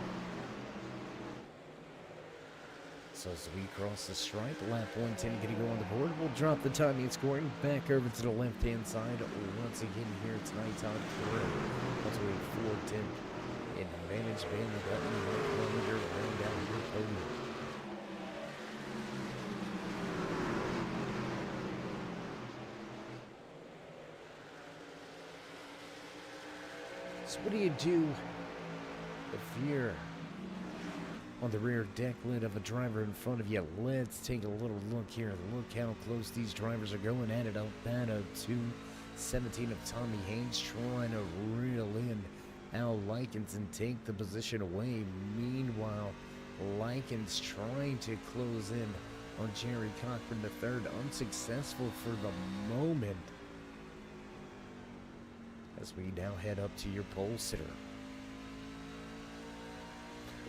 So as we cross the stripe, lap 110 going to go on the board. We'll drop the timing and scoring back over to the left-hand side. Once again here tonight, Todd Corral. Once we 410 in advantage, being the button, 1 kilometer, running down your podium. So what do you do if you're on the rear deck lid of a driver in front of you? Let's take a little look here. Look how close these drivers are going at it. Up at a 2:17 of Tommy Haynes trying to reel in Al Likens and take the position away. Meanwhile, Likens trying to close in on Jerry Cochran III, unsuccessful for the moment. As we now head up to your pole sitter.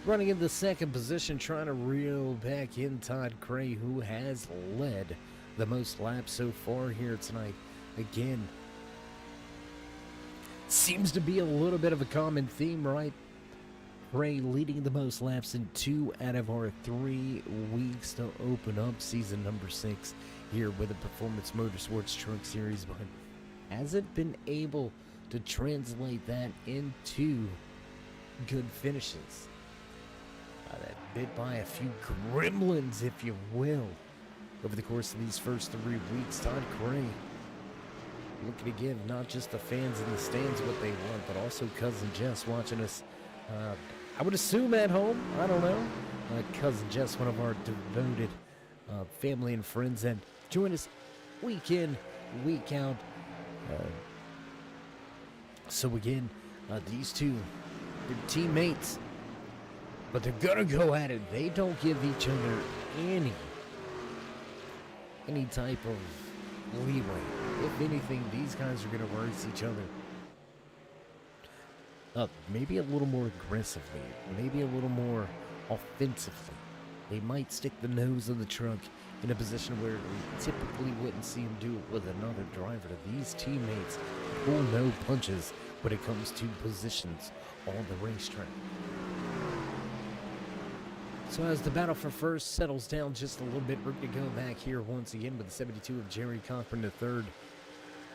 Running in the second position, trying to reel back in Todd Cray, who has led the most laps so far here tonight. Again, seems to be a little bit of a common theme, right? Cray leading the most laps in 2 out of our 3 weeks to open up season number 6 here with the Performance Motorsports Truck Series, but hasn't been able to translate that into good finishes. That bit by a few gremlins, if you will, over the course of these first 3 weeks. Todd Cray looking to give not just the fans in the stands what they want, but also Cousin Jess watching us, I would assume at home, I don't know. Cousin Jess, one of our devoted family and friends, and join us week in, week out. So again, these two, they're teammates, but they're gonna go at it. They don't give each other any type of leeway. If anything, these guys are gonna race each other up, maybe a little more aggressively, maybe a little more offensively. They might stick the nose of the truck in a position where we typically wouldn't see them do it with another driver. These teammates pull no punches when it comes to positions on the racetrack. So as the battle for first settles down just a little bit, we're going to go back here once again with the 72 of Jerry Cochran III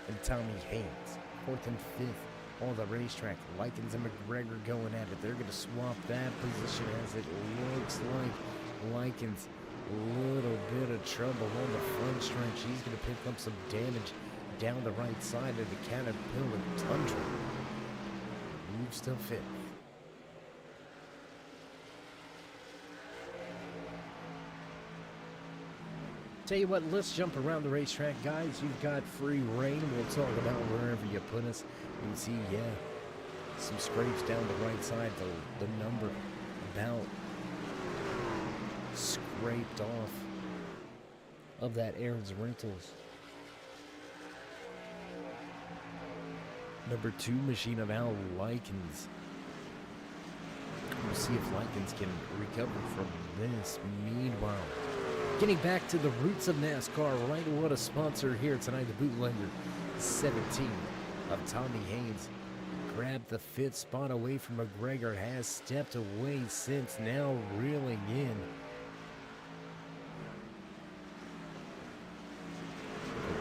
and Tommy Haynes. 4th and 5th on the racetrack. Likens and McGregor going at it. They're going to swap that position as it looks like Likens a little bit of trouble on the front stretch. He's going to pick up some damage down the right side of the Caterpillar Tundra. Moves to 5th. Tell you what, let's jump around the racetrack, guys. You've got free reign. We'll talk about wherever you put us. You can see, yeah, some scrapes down the right side. The number about scraped off of that Aaron's Rentals number 2 machine of Al Likens. We'll see if Likens can recover from this. Meanwhile, getting back to the roots of NASCAR, right? What a sponsor here tonight, the Bootlegger 17 of Tommy Haynes. Grabbed the 5th spot away from McGregor, has stepped away since, now reeling in.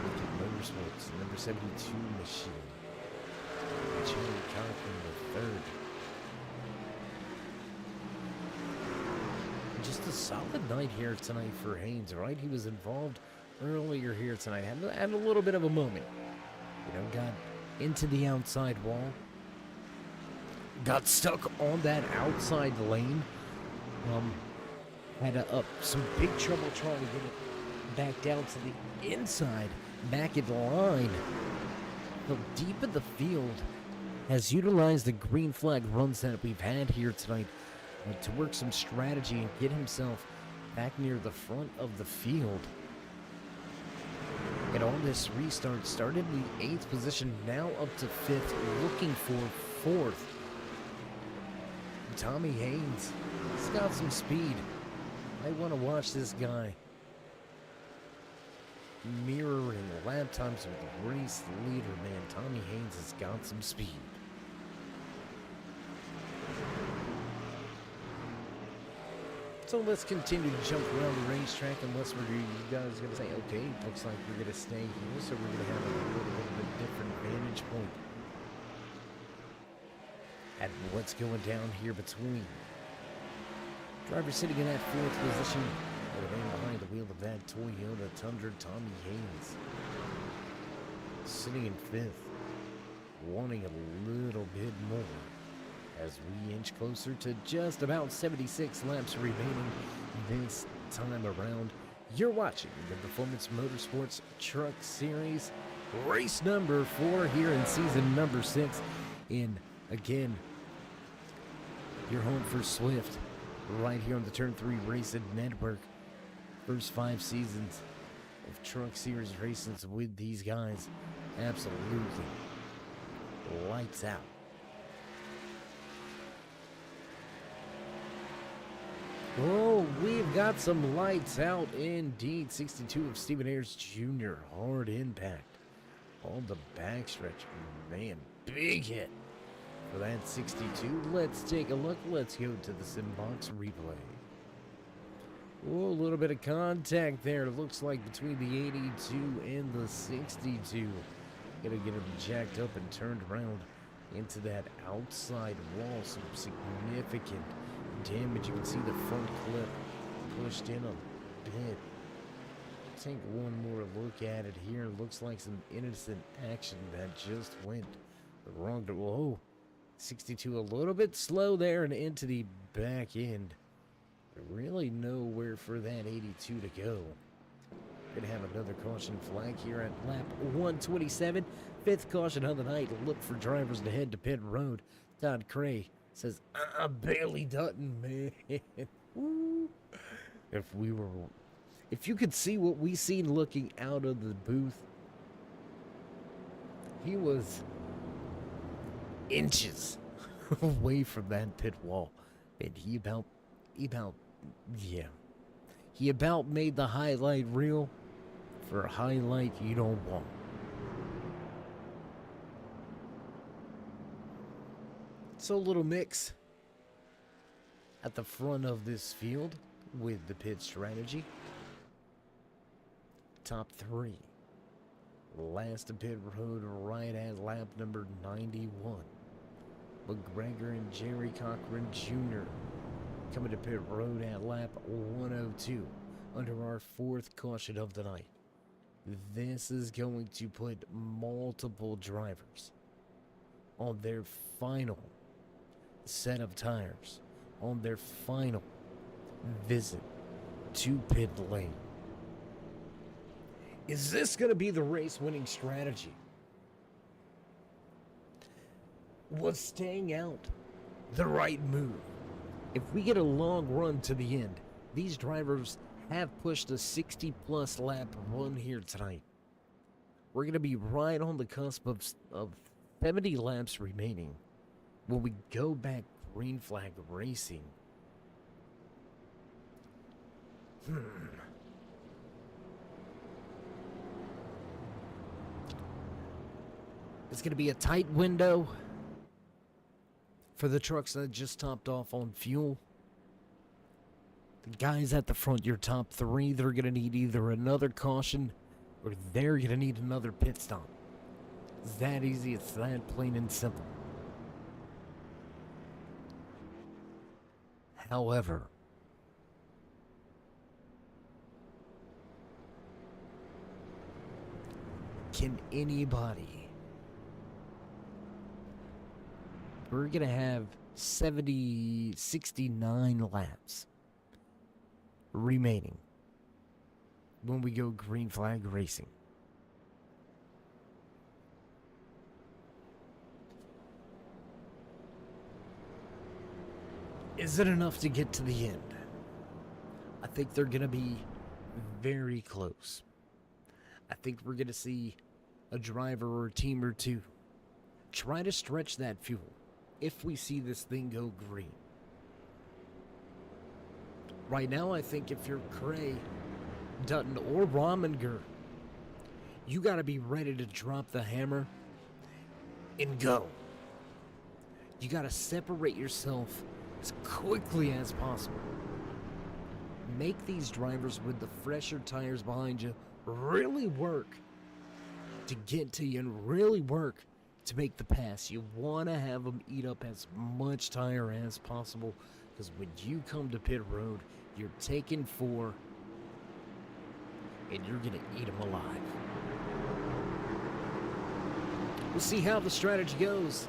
Look at Motorsports, number 72 machine. Jerry Cochran III. Just a solid night here tonight for Haynes, right? He was involved earlier here tonight. Had a little bit of a moment. You know, got into the outside wall. Got stuck on that outside lane. Had some big trouble trying to get it back down to the inside, back in the line. So deep in the field, has utilized the green flag runs that we've had here tonight to work some strategy and get himself back near the front of the field. And on this restart, started in the 8th position, now up to 5th, looking for 4th. Tommy Haynes, he's got some speed. I want to watch this guy. mirroring lap times with the race leader, man. Tommy Haynes has got some speed. So let's continue to jump around the racetrack unless you guys are going to say, okay, looks like we're going to stay here, so we're going to have a little bit different vantage point at what's going down here between. Driver sitting in that fourth position, and the man behind the wheel of that Toyota Tundra, Tommy Haynes. Sitting in fifth, wanting a little bit more as we inch closer to just about 76 laps remaining this time around. You're watching the Performance Motorsports Truck Series, race number 4 here in season number 6 in, again, your home for Swift, right here on the Turn 3 Racing Network. First 5 seasons of Truck Series races with these guys. Absolutely lights out. Oh, we've got some lights out indeed. 62 of Stephen Ayers Jr. Hard impact on the backstretch. Man, big hit for that 62. Let's take a look. Let's go to the Simbox replay. Oh, a little bit of contact there. It looks like between the 82 and the 62. Gonna get him jacked up and turned around into that outside wall. Some significant damage. You can see the front clip pushed in a bit. Take one more look at it here. Looks like some innocent action that just went the wrong direction. Whoa, 62 a little bit slow there and into the back end. Really nowhere for that 82 to go. Gonna have another caution flag here at lap 127. 5th caution of the night. Look for drivers to head to pit road. Todd Cray says, Bailey Dutton, man. Woo. If you could see what we seen looking out of the booth, he was inches away from that pit wall, and he about made the highlight reel for a highlight you don't want. So a little mix at the front of this field with the pit strategy. Top 3. Last to pit road right at lap number 91. McGregor and Jerry Cochran Jr. coming to pit road at lap 102 under our 4th caution of the night. This is going to put multiple drivers on their final set of tires, on their final visit to pit lane. Is this going to be the race-winning strategy? Was staying out the right move? If we get a long run to the end, these drivers have pushed a 60-plus lap run here tonight. We're going to be right on the cusp of 70 laps remaining when we go back green flag racing. It's going to be a tight window for the trucks that just topped off on fuel. The guys at the front, your top 3, they're going to need either another caution or they're going to need another pit stop. It's that easy. It's that plain and simple. However, can anybody... We're going to have 69 laps remaining when we go green flag racing. Is it enough to get to the end? I think they're going to be very close. I think we're going to see a driver or a team or two try to stretch that fuel if we see this thing go green. Right now, I think if you're Cray, Dutton, or Rominger, You got to be ready to drop the hammer and go. You got to separate yourself as quickly as possible. Make these drivers with the fresher tires behind you really work to get to you and really work to make the pass. You want to have them eat up as much tire as possible, because when you come to pit road, you're taking 4 and you're going to eat them alive. We'll see how the strategy goes.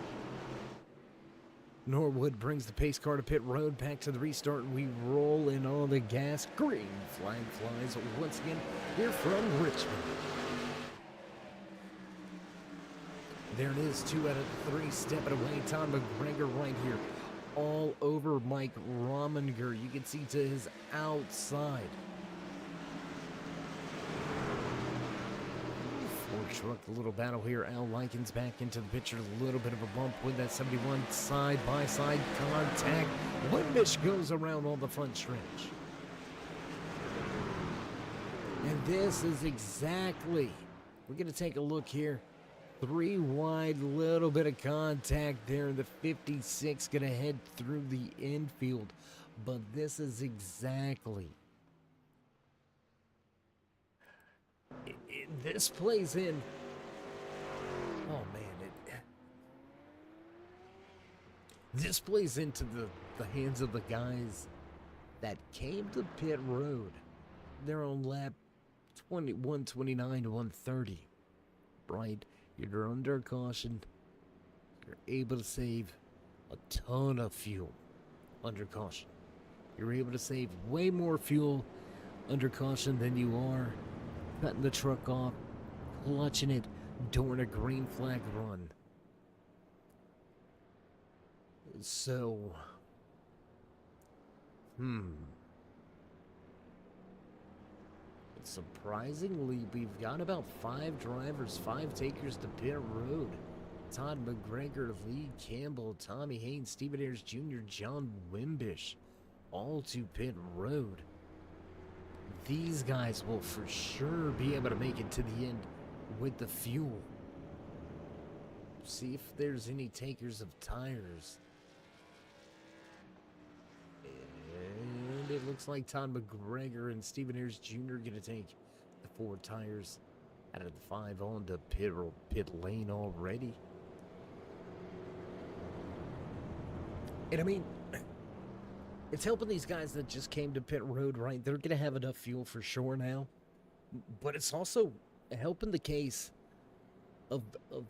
Norwood brings the pace car to pit road, back to the restart, and we roll in on the gas. Green flag flies once again here from Richmond. There it is, 2 out of 3 stepping away. Tom McGregor right here, all over Mike Rominger. You can see to his outside. Truck, a little battle here. Al Likens back into the picture. A little bit of a bump with that 71 side-by-side contact. Wimbish goes around on the front stretch. And this is exactly, we're going to take a look here. 3 wide, little bit of contact there. The 56 going to head through the infield. But this is exactly, this plays in. Oh man, this plays into the hands of the guys that came to pit road. They're on lap 129 to 130, right? You're under caution. You're able to save a ton of fuel under caution. You're able to save way more fuel under caution than you are cutting the truck off, clutching it during a green flag run. So, surprisingly, we've got about 5 drivers, 5 takers to pit road. Todd McGregor, Lee Campbell, Tommy Haynes, Stephen Ayers Jr., John Wimbish, all to pit road. These guys will for sure be able to make it to the end with the fuel. See if there's any takers of tires. And it looks like Todd McGregor and Stephen Ayers Jr. are going to take the 4 tires out of the 5 on to pit lane already. And I mean, it's helping these guys that just came to pit road, right? They're going to have enough fuel for sure now. But it's also helping the case of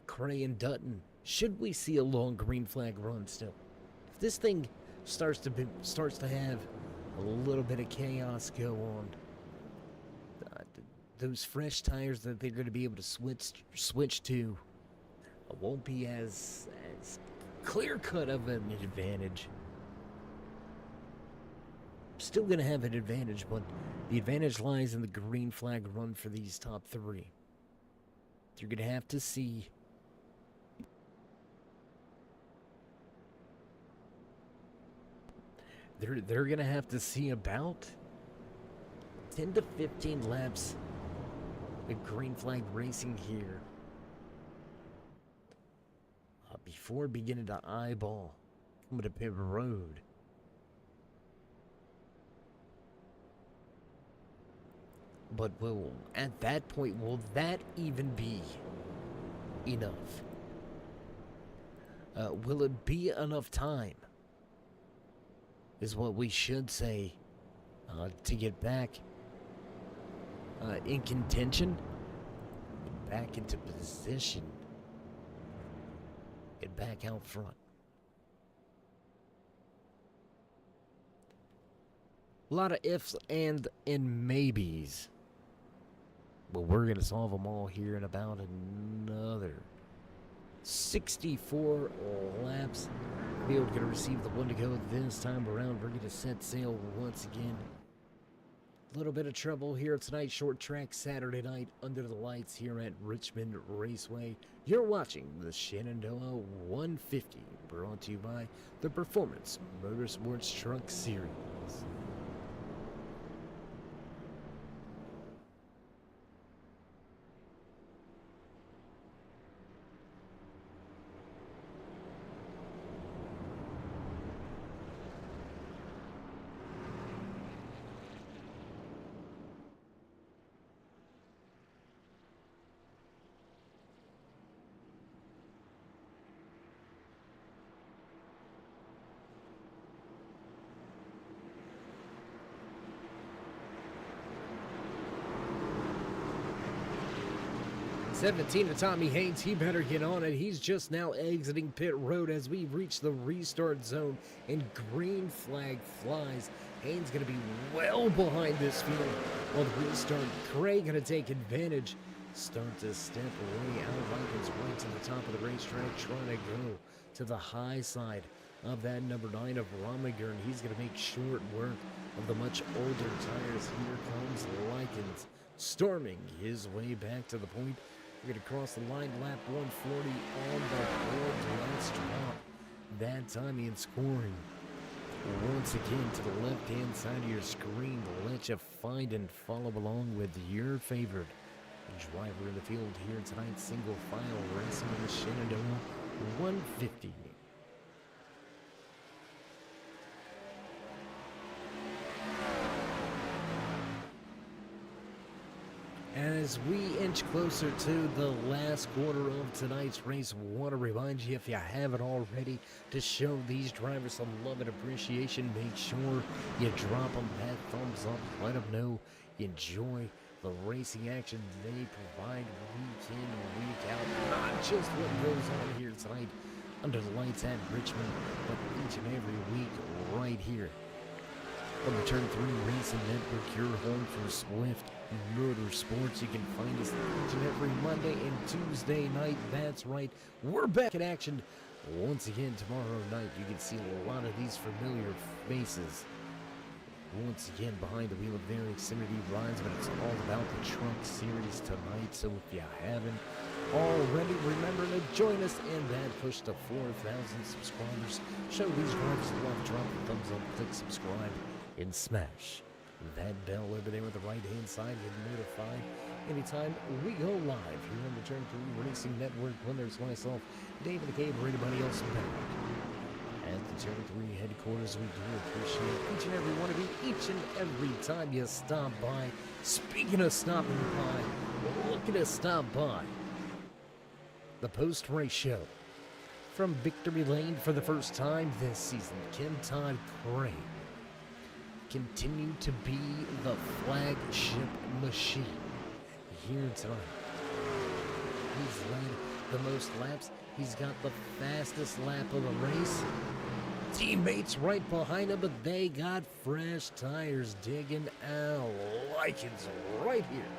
Cray and Dutton. Should we see a long green flag run still? If this thing starts to have a little bit of chaos go on, those fresh tires that they're going to be able to switch to won't be as clear-cut of an advantage. Still going to have an advantage, but the advantage lies in the green flag run for these top 3. You're going to have to see they're going to have to see about 10 to 15 laps of green flag racing here before beginning to eyeball coming to pit road. But at that point, will that even be enough? Will it be enough time? Is what we should say to get back in contention, back into position, and back out front. A lot of ifs and maybes. But we're going to solve them all here in about another 64 laps. Field going to receive the 1 to go this time around. We're going to set sail once again. A little bit of trouble here tonight. Short track Saturday night under the lights here at Richmond Raceway. You're watching the Shenandoah 150, brought to you by the Performance Motorsports Truck Series. 17 to Tommy Haynes. He better get on it. He's just now exiting pit road as we reach the restart zone and green flag flies. Haynes going to be well behind this field. Well, the restart, Craig going to take advantage. Start to step away. Al Likens right to the top of the racetrack, trying to go to the high side of that number 9 of Romiger, and he's going to make short work of the much older tires. Here comes Likens, storming his way back to the point. We're going to cross the line, lap 140 on the board. Let's drop that timing and scoring. Once again, to the left-hand side of your screen, let you find and follow along with your favorite driver in the field here tonight. Single file racing in the Shenandoah 150. As we inch closer to the last quarter of tonight's race, want to remind you, if you haven't already, to show these drivers some love and appreciation. Make sure you drop them that thumbs up. Let them know you enjoy the racing action they provide week in and week out. Not just what goes on here tonight under the lights at Richmond, but each and every week right here on the Turn 3 Racing Network, your home for Swift MotorSports. You can find us each and every Monday and Tuesday night. That's right, we're back in action once again tomorrow night. You can see a lot of these familiar faces once again behind the wheel of their Xfinity rides, but it's all about the Truck Series tonight. So if you haven't already, remember to join us in that push to 4,000 subscribers. Show these drivers love, drop a thumbs up, click subscribe, and smash that bell over there with the right hand side. Get notified anytime we go live here on the Turn 3 Racing Network. When there's myself, David the Cave, or anybody else back at the Turn 3 headquarters. We do appreciate each and every one of you, each and every time you stop by. Speaking of stopping by, look at us stop by the post-race show from Victory Lane for the first time this season. Kim Todd Craig continue to be the flagship machine here tonight. He's led the most laps. He's got the fastest lap of the race. Teammates right behind him, but they got fresh tires. Digging Al Likens right here.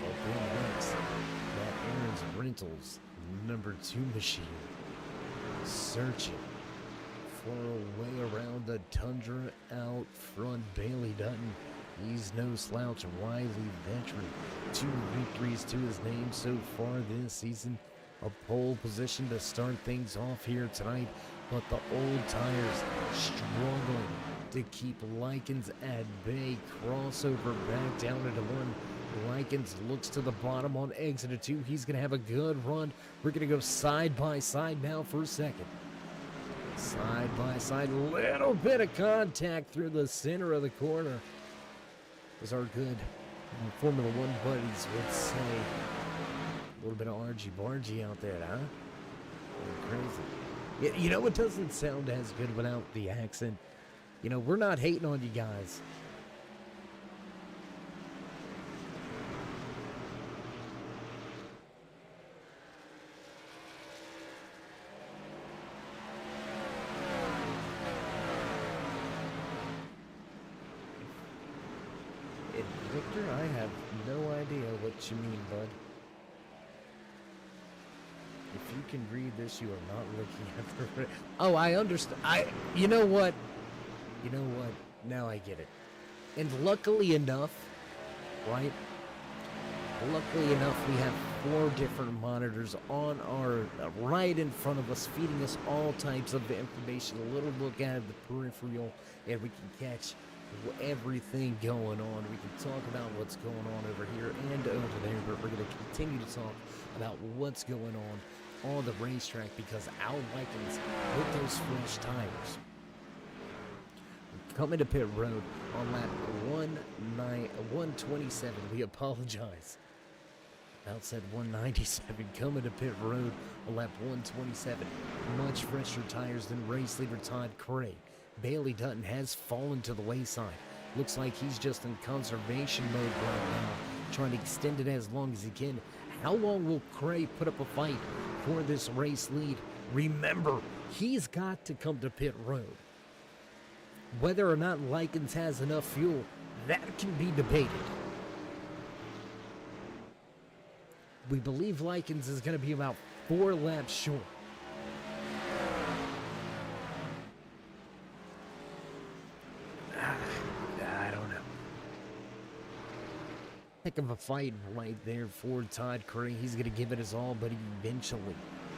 Open next, that Aaron's Rentals number 2 machine, searching for a way around the tundra out front. Bailey Dutton, he's no slouch. Wiley veteran, 2 victories to his name so far this season. A pole position to start things off here tonight, but the old tires struggling to keep Likens at bay. Crossover back down into 1. Likens looks to the bottom on exit 2. He's going to have a good run. We're going to go side by side now for a second. Side by side, little bit of contact through the center of the corner, as our good Formula One buddies would say. A little bit of argy-bargy out there, huh? Crazy. You know what doesn't sound as good without the accent? You know, we're not hating on you guys. Victor, I have no idea what you mean, bud. If you can read this, you are not looking at the... Oh, I understand. You know what? You know what? Now I get it. And luckily enough, right? Luckily enough, we have 4 different monitors on our right in front of us, feeding us all types of information. A little look at the peripheral, and we can catch everything going on. We can talk about what's going on over here and over there, but we're going to continue to talk about what's going on the racetrack, because Al Likens put those fresh tires. Coming to pit road on lap 127. We apologize. About said 197. Coming to pit road on lap 127. Much fresher tires than race leader Todd Craig. Bailey Dutton has fallen to the wayside. Looks like he's just in conservation mode right now, trying to extend it as long as he can. How long will Cray put up a fight for this race lead? Remember, he's got to come to pit road. Whether or not Likens has enough fuel, that can be debated. We believe Likens is going to be about 4 laps short. I don't know. Heck of a fight right there for Todd Cray. He's going to give it his all, but eventually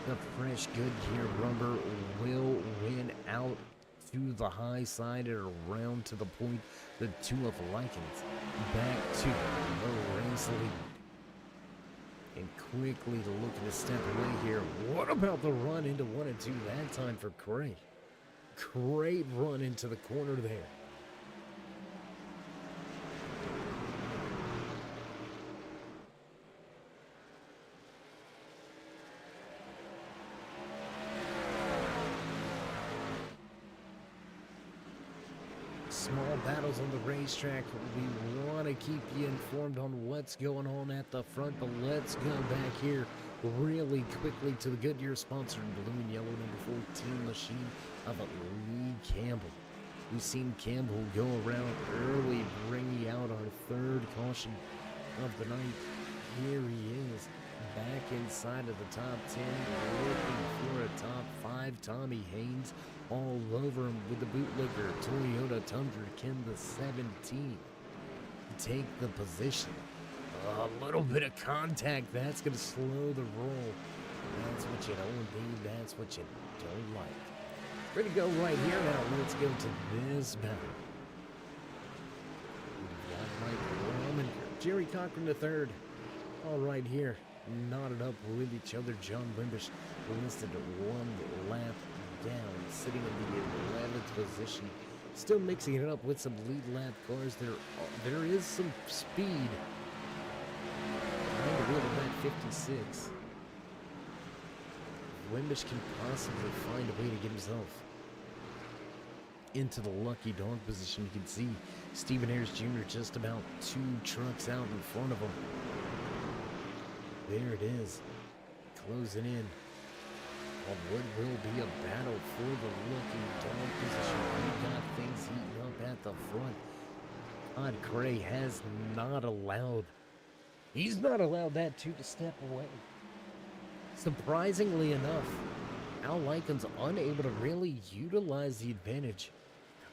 the fresh Goodyear rubber will win out to the high side and around to the point. The two of Likens back to the race lead. And quickly looking to step away here. What about the run into 1 and 2 that time for Cray? Great run into the corner there. Small battles on the racetrack. We want to keep you informed on what's going on at the front, but let's go back here really quickly to the Goodyear sponsored blue and yellow number 14 machine of Lee Campbell. We've seen Campbell go around early, bringing out our third caution of the night. Here he is, back inside of the top 10, looking for a top 5. Tommy Haynes all over him with the bootlegger Toyota Tundra Ken the 17. Take the position. A little bit of contact, that's going to slow the roll. That's what you don't need, that's what you don't like. We're going to go right here now. Let's go to this battle. We've got Mike Roman, Jerry Cochran III, all right here, knotted up with each other. John Wimbish listed 1 lap down, sitting in the 11th position. Still mixing it up with some lead lap cars. There is some speed behind the wheel of that 56. Wimbish can possibly find a way to get himself into the lucky dog position. You can see Stephen Ayers Jr. just about 2 trucks out in front of him. There it is, closing in on what will be a battle for the lucky dog position. We got things heating up at the front. Todd Cray has not allowed, he's not allowed that 2 to step away. Surprisingly enough, Al Likens unable to really utilize the advantage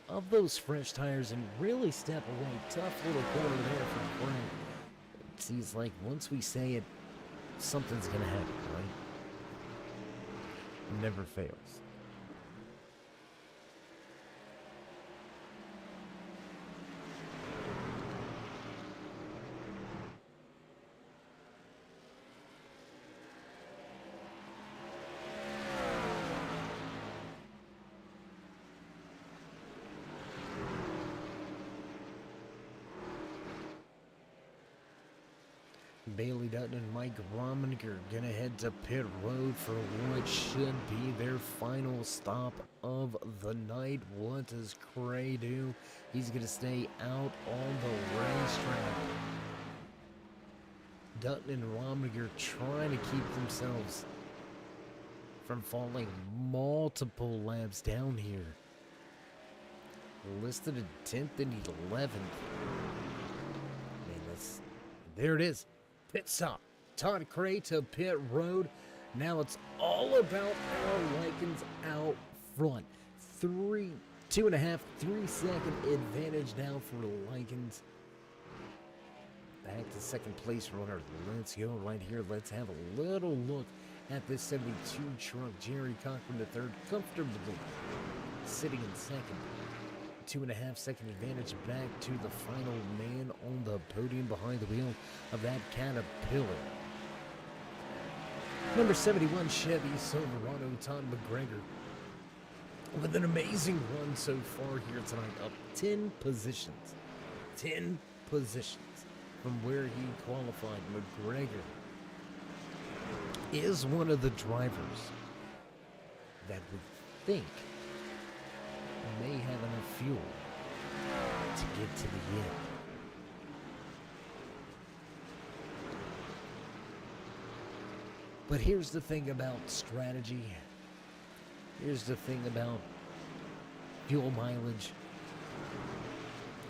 of those fresh tires and really step away. Tough little corner there for Cray. It seems like once we say it, something's gonna happen, right? Never fails. Bailey Dutton and Mike Rominger gonna head to pit road for what should be their final stop of the night. What does Cray do? He's gonna stay out on the racetrack. Dutton and Rominger trying to keep themselves from falling multiple laps down here. Listed at 10th and 11th. Man, there it is. Pit stop. Todd Cray to pit road. Now it's all about Al Likens out front. 2.5, 3 second advantage now for Likens. Back to second place runner. Let's go right here. Let's have a little look at this 72 truck. Jerry Cochran III comfortably sitting in second. 2.5 second advantage back to the final man on the podium behind the wheel of that Caterpillar. Number 71 Chevy Silverado, Todd McGregor, with an amazing run so far here tonight, up 10 positions. 10 positions from where he qualified. McGregor is one of the drivers that we think may have enough fuel to get to the end. But here's the thing about strategy. Here's the thing about fuel mileage.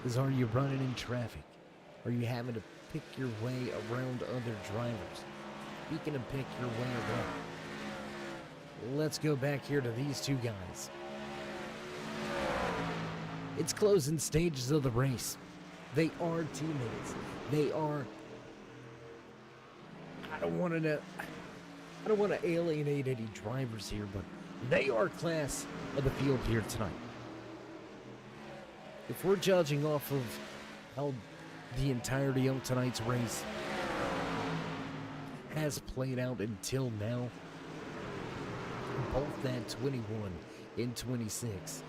Is, are you running in traffic? Are you having to pick your way around other drivers? Speaking of pick your way around, let's go back here to these two guys. It's closing stages of the race. They are teammates. They are. I don't want to alienate any drivers here, but they are class of the field here tonight. If we're judging off of how the entirety of tonight's race has played out until now, both that 21 and 26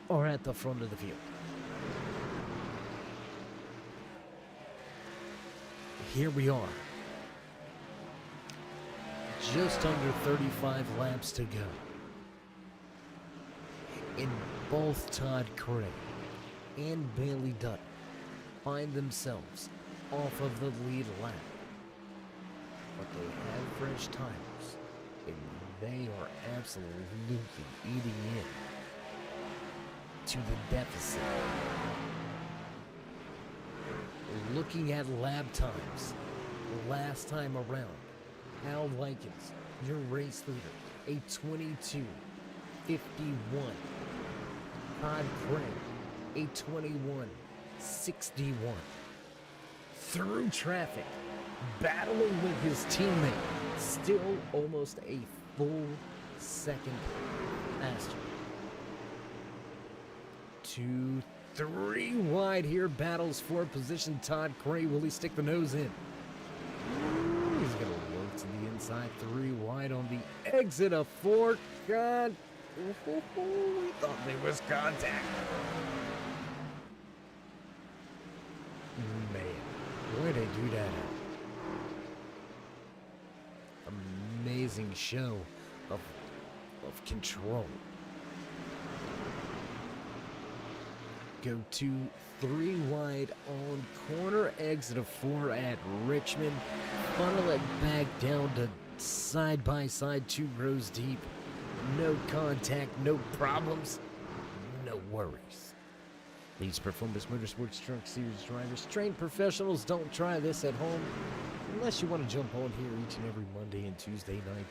are at the front of the field. Here we are. Just under 35 laps to go. And both Todd Cray and Bailey Dutton find themselves off of the lead lap. But they have fresh tires, and they are absolutely eating in to the deficit. Looking at lap times, last time around, Hal Likens, your race leader, a 22:51. Todd Cray, a 21:61. Through traffic, battling with his teammate, still almost a full second faster. 2, 3 wide here, battles for position. Todd Cray, will he stick the nose in? He's going to work to the inside. 3 wide on the exit of 4. God, we thought there was contact. Man, where'd they do that at? Amazing show of control. Go 2, 3 wide on corner exit of 4 at Richmond. Funnel it back down to side by side, 2 rows deep. No contact, no problems, no worries. These Performance Motorsports Truck Series drivers, trained professionals, don't try this at home unless you want to jump on here each and every Monday and Tuesday night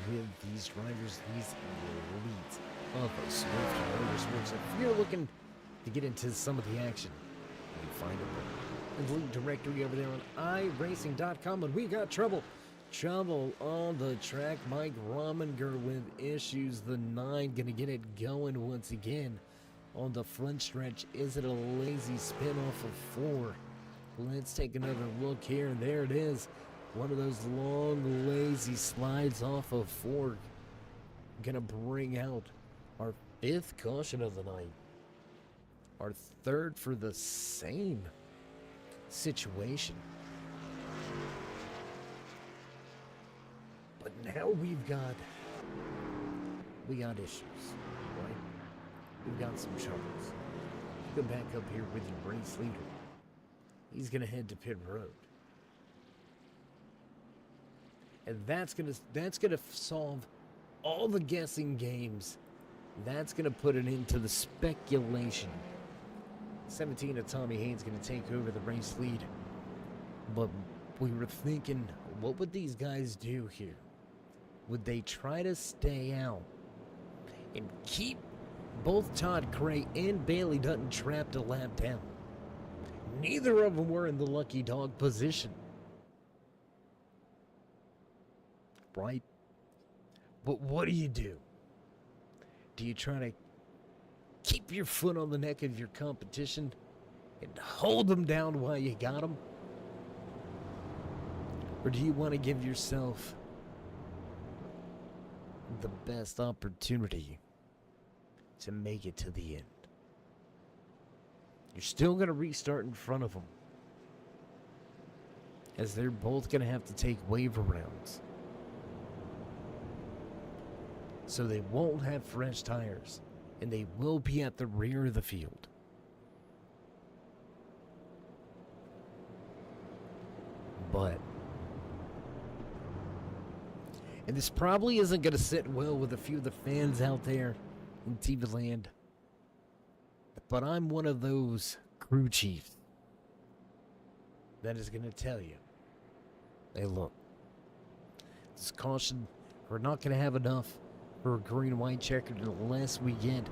with these drivers, these elites of Swift MotorSports. If you're looking to get into some of the action, you can find it in the link directory over there on iRacing.com. And we got trouble on the track. Mike Rominger with issues. The 9 gonna get it going once again on the front stretch. Is it a lazy spin off of 4? Let's take another look here, and there it is. One of those long lazy slides off of 4. Gonna bring out our 5th caution of the night. Our 3rd for the same situation. But now we got issues, right? We've got some troubles. Go back up here with your race leader. He's gonna head to pit road. And that's gonna solve all the guessing games. That's gonna put an end to the speculation. 17 of Tommy Haynes going to take over the race lead. But we were thinking, what would these guys do here? Would they try to stay out and keep both Todd Cray and Bailey Dutton trapped a lap down? Neither of them were in the lucky dog position. Right? But what do? Do you try to keep your foot on the neck of your competition and hold them down while you got them? Or do you want to give yourself the best opportunity to make it to the end? You're still going to restart in front of them, as they're both going to have to take waiver rounds. So they won't have fresh tires, and they will be at the rear of the field. But, and this probably isn't going to sit well with a few of the fans out there in TV land. But I'm one of those crew chiefs that is going to tell you, hey, look, this caution, we're not going to have enough for a green and white checkered unless we get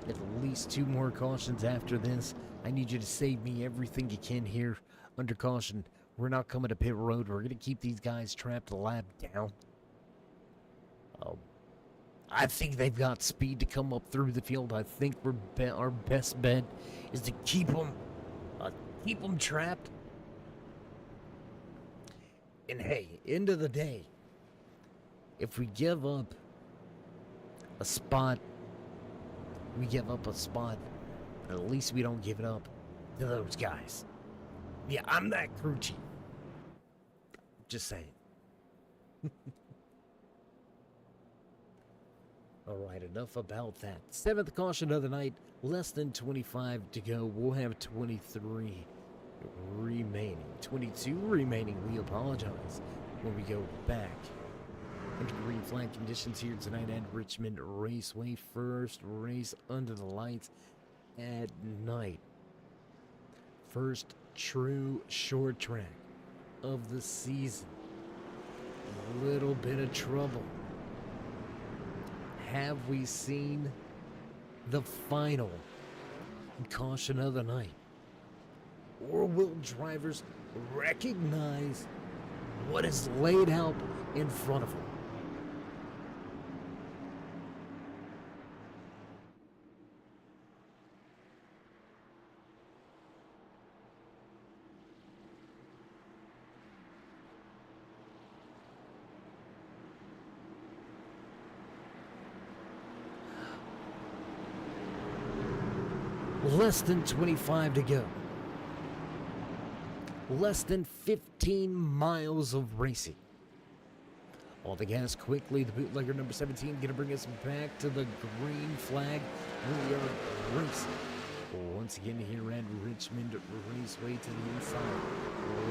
at least 2 more cautions after this. I need you to save me everything you can here under caution. We're not coming to pit road. We're going to keep these guys trapped a lap down. I think they've got speed to come up through the field. I think our best bet is to keep them trapped. And hey, end of the day, if we give up a spot, we give up a spot. At least we don't give it up to those guys. Yeah, I'm that crew chief. Just saying. Alright, enough about that. 7th caution of the night, less than 25 to go. We'll have 23 remaining. 22 remaining, we apologize. When we go back into green flag conditions here tonight at Richmond Raceway. First race under the lights at night. First true short track of the season. A little bit of trouble. Have we seen the final caution of the night? Or will drivers recognize what is laid out in front of them? Less than 25 to go. Less than 15 miles of racing. All the gas quickly. The bootlegger number 17 going to bring us back to the green flag. We are racing. Once again here at Richmond Raceway to the inside.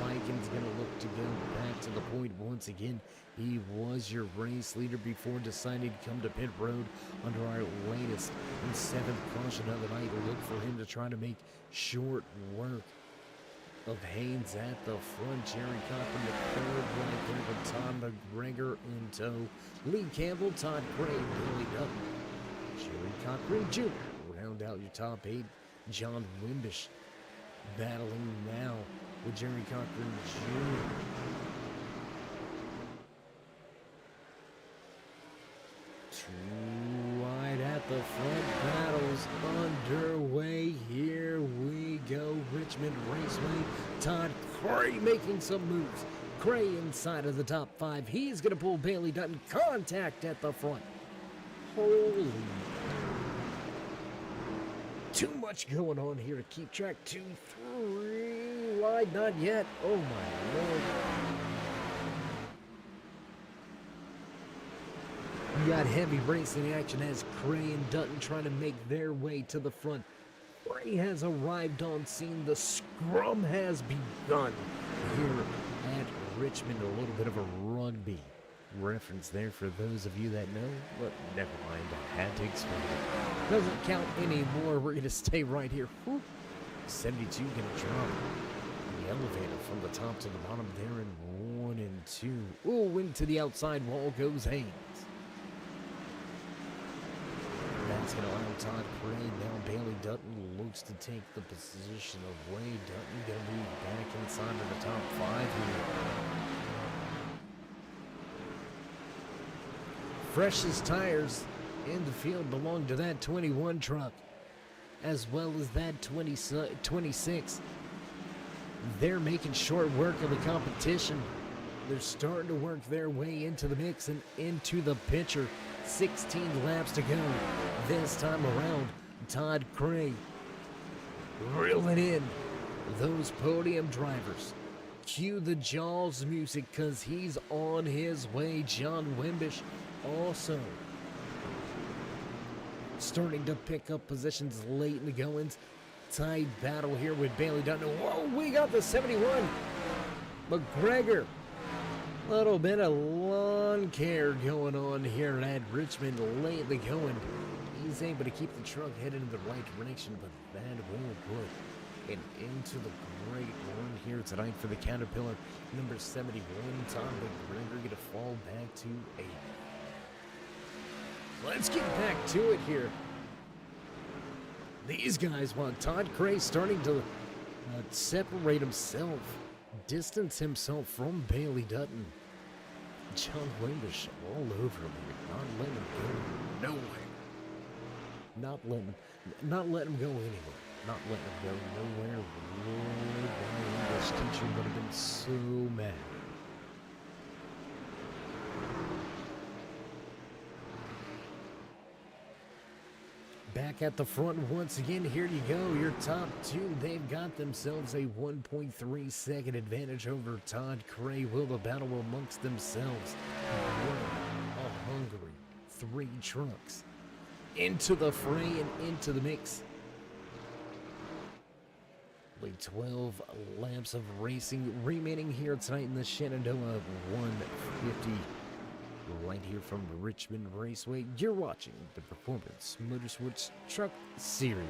Lycan's going to look to go back to the point once again. He was your race leader before deciding to come to pit road under our latest and 7th caution of the night. Look for him to try to make short work of Haynes at the front. Jerry Cochran the third right there with Todd McGregor in tow. Lee Campbell, Todd Gray, Billy Dutton, Jerry Cochran Jr. Round out your top 8. John Wimbish battling now with Jerry Cochran Jr. Too wide at the front. Battles underway. Here we go. Richmond Raceway. Todd Cray making some moves. Cray inside of the top 5. He's going to pull Bailey Dutton. Contact at the front. Holy. Too much going on here to keep track. 2, 3 wide. Not yet. Oh my Lord. We got heavy racing action as Cray and Dutton trying to make their way to the front. Cray has arrived on scene. The scrum has begun here at Richmond. A little bit of a rugby reference there for those of you that know, but never mind. I had to explain it. Doesn't count anymore. We're going to stay right here. Whew. 72 going to drop the elevator from the top to the bottom there in 1 and 2. Oh, into the outside wall goes Haynes. That's going to allow Todd Cray. Now Bailey Dutton looks to take the position away. Dutton going to move back inside of the top 5 here. Freshest tires in the field belong to that 21 truck, as well as that 26. They're making short work of the competition. They're starting to work their way into the mix and into the picture. 16 laps to go. This time around, Todd Cray reeling in those podium drivers. Cue the Jaws music because he's on his way. John Wimbish also starting to pick up positions late in the goings. Tight battle here with Bailey Dutton. Whoa, we got the 71. McGregor. Little bit of lawn care going on here at Richmond lately going. He's able to keep the truck headed in the right direction, but that will put it into the great run here tonight for the Caterpillar. Number 71, Tom McGregor, going to fall back to 8. Let's get back to it here. These guys, while Todd Cray starting to separate himself, distance himself from Bailey Dutton. John Windish all over him, not letting him go nowhere. Not letting him go anywhere. Not letting him go nowhere. Lord, my English teacher would have been so mad. Back at the front once again, here you go, your top two. They've got themselves a 1.3 second advantage over Todd Cray. Will the battle amongst themselves? A hungry 3 trucks into the fray and into the mix. Only 12 laps of racing remaining here tonight in the Shenandoah 150. Right here from Richmond Raceway, you're watching the Performance Motorsports Truck Series.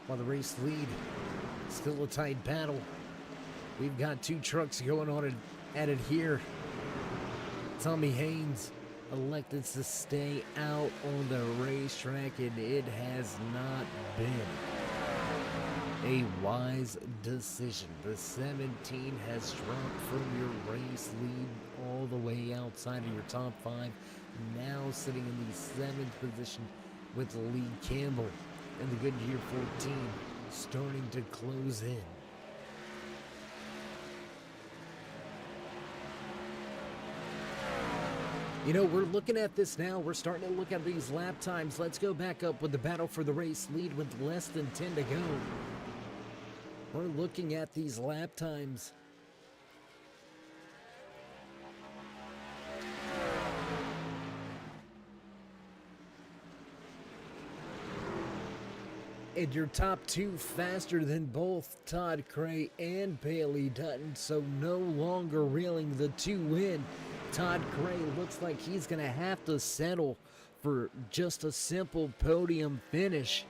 While the race lead, still a tight battle. We've got 2 trucks going on at it here. Tommy Haynes elected to stay out on the racetrack, and it has not been a wise decision. The 17 has dropped from your race lead all the way outside of your top 5, now sitting in the 7th position with Lee Campbell and the Goodyear 14 starting to close in. You know, we're looking at this now. We're starting to look at these lap times. Let's go back up with the battle for the race lead with less than 10 to go. We're looking at these lap times. And your top 2 faster than both Todd Cray and Bailey Dutton, so no longer reeling the 2 in. Todd Cray looks like he's going to have to settle for just a simple podium finish.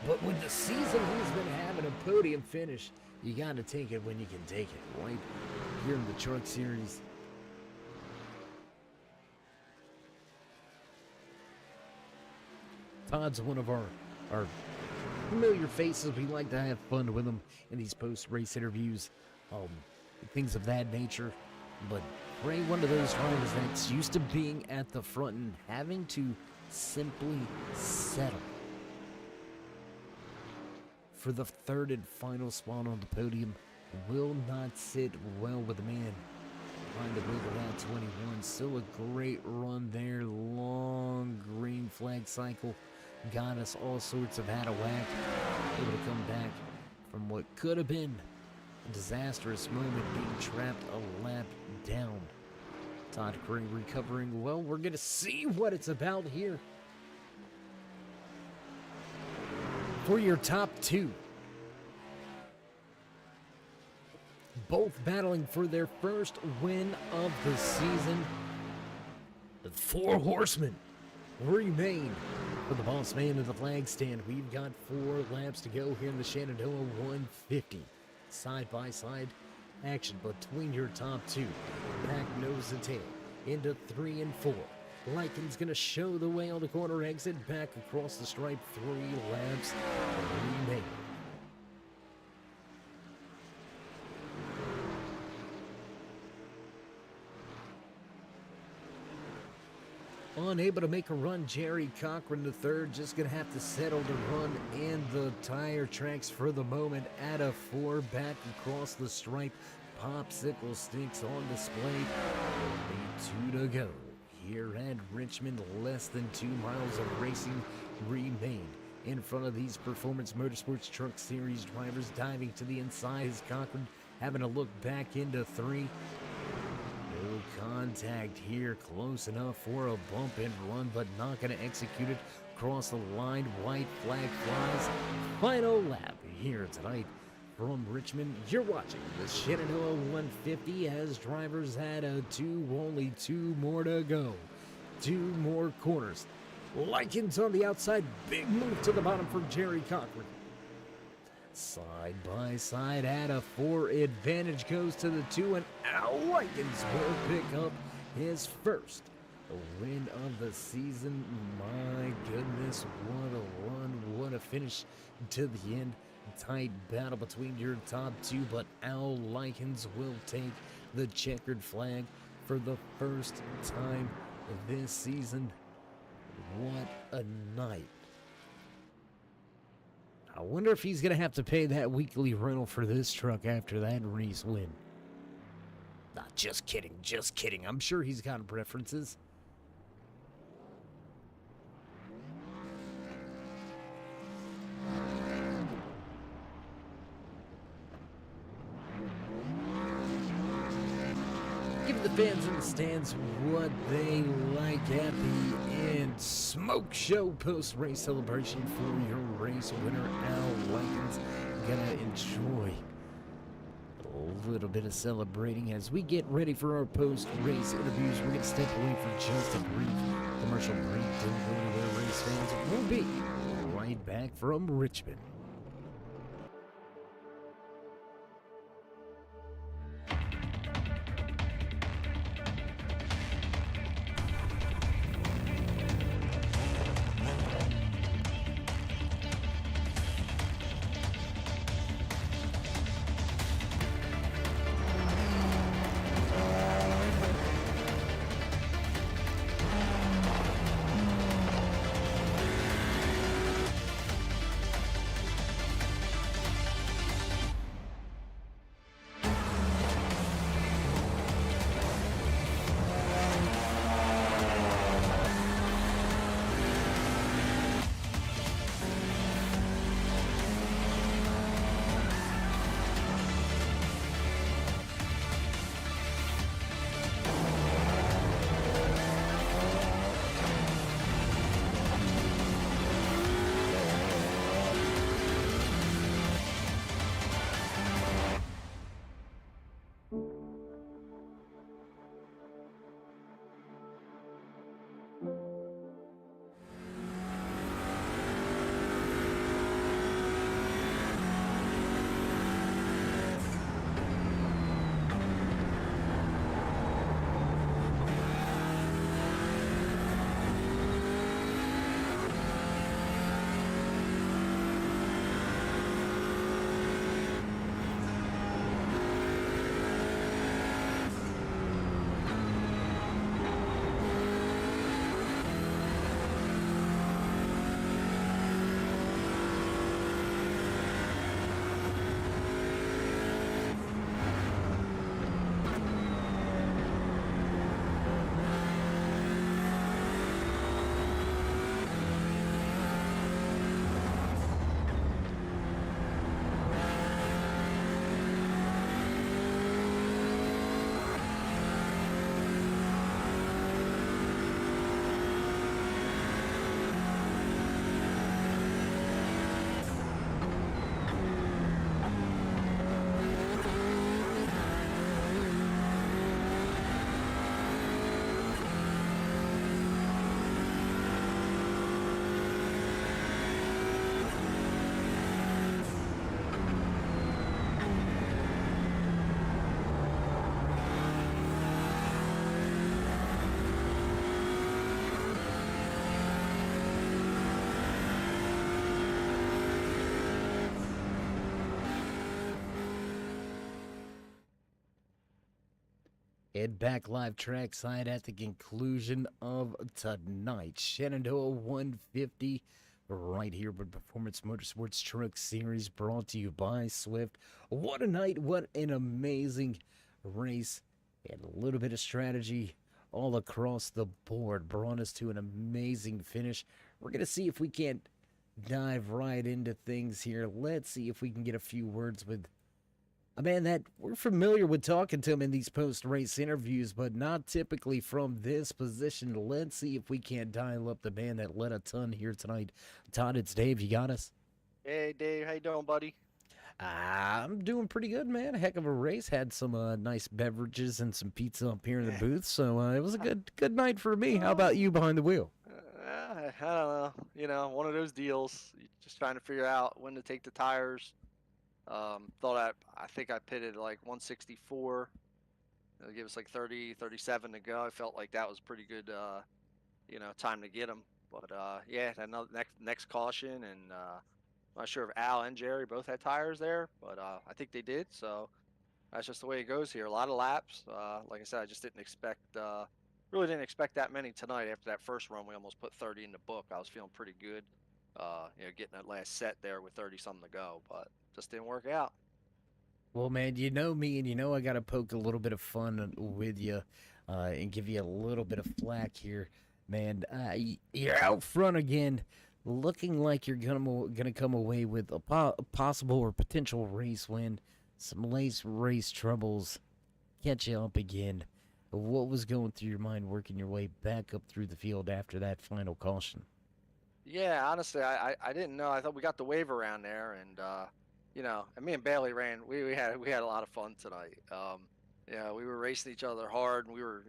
But with the season he's been having, a podium finish, you got to take it when you can take it, right? Here in the Truck Series. Todd's one of our familiar faces. We like to have fun with him in these post-race interviews, things of that nature. But Ray, one of those drivers that's used to being at the front and having to simply settle for the 3rd and final spot on the podium. Will not sit well with the man behind the wheel of that 21. Still a great run there. Long green flag cycle. Got us all sorts of out of whack. Able to come back from what could have been a disastrous moment, being trapped a lap down. Todd Cray recovering well. We're going to see what it's about here. For your top 2. Both battling for their first win of the season. The 4 horsemen remain for the boss man of the flag stand. We've got 4 laps to go here in the Shenandoah 150. Side-by-side action between your top 2. Back nose and tail into 3 and 4. Lycan's going to show the way on the corner exit. Back across the stripe. 3 laps remain. Unable to make a run, Jerry Cochran III just going to have to settle the run and the tire tracks for the moment. At a 4, back across the stripe. Popsicle sticks on display. Only 2 to go. Here at Richmond, less than 2 miles of racing remain. In front of these Performance Motorsports Truck Series drivers, diving to the inside is Cochran, having a look back into 3. little contact here, close enough for a bump and run, but not going to execute it. Cross the line, white flag flies. Final lap here tonight from Richmond. You're watching the Shenandoah 150 as drivers had only two more to go. Two more corners. Likens on the outside, big move to the bottom for Jerry Cochran. Side by side at a 4, advantage goes to the 2, and Al Likens will pick up his first win of the season. My goodness, what a run, what a finish to the end. Tight battle between your top two, but Al Likens will take the checkered flag for the first time this season. What a night. I wonder if he's going to have to pay that weekly rental for this truck after that race win. Nah, just kidding, just kidding. I'm sure he's got preferences. Give the fans in the stands what they like at the end. Smoke show post-race celebration for your race winner, Al Likens. Gonna enjoy a little bit of celebrating as we get ready for our post-race interviews. We're gonna step away for just a brief commercial break. Don't go anywhere, race fans. We'll be right back from Richmond. Head back live trackside at the conclusion of tonight's Shenandoah 150 right here with Performance Motorsports Truck Series, brought to you by Swift. What a night, what an amazing race, and a little bit of strategy all across the board brought us to an amazing finish. We're going to see if we can't dive right into things here. Let's see if we can get a few words with Man, that we're familiar with talking to him in these post-race interviews, but not typically from this position. Let's see if we can't dial up the man that led a ton here tonight. Todd, it's Dave. You got us? Hey Dave, how you doing, buddy? I'm doing pretty good, man. A heck of a race. Had some nice beverages and some pizza up here in the booth, so it was a good night for me. How about you behind the wheel? I don't know. One of those deals. Just trying to figure out when to take the tires. I think I pitted like 164. It'll give us like 30, 37 to go. I felt like that was pretty good, time to get them. But yeah, another next caution, and I'm not sure if Al and Jerry both had tires there, but I think they did. So that's just the way it goes here. A lot of laps. Like I said, I just really didn't expect that many tonight. After that first run, we almost put 30 in the book. I was feeling pretty good, getting that last set there with 30 something to go, but just didn't work out. Well, man, you know me, and you know I got to poke a little bit of fun with you and give you a little bit of flack here, man. You're out front again, looking like you're gonna come away with a possible or potential race win. Some race troubles catch you up again. What was going through your mind working your way back up through the field after that final caution? Yeah, honestly, I didn't know. I thought we got the wave around there, and and me and Bailey ran. We had a lot of fun tonight. We were racing each other hard, and we were,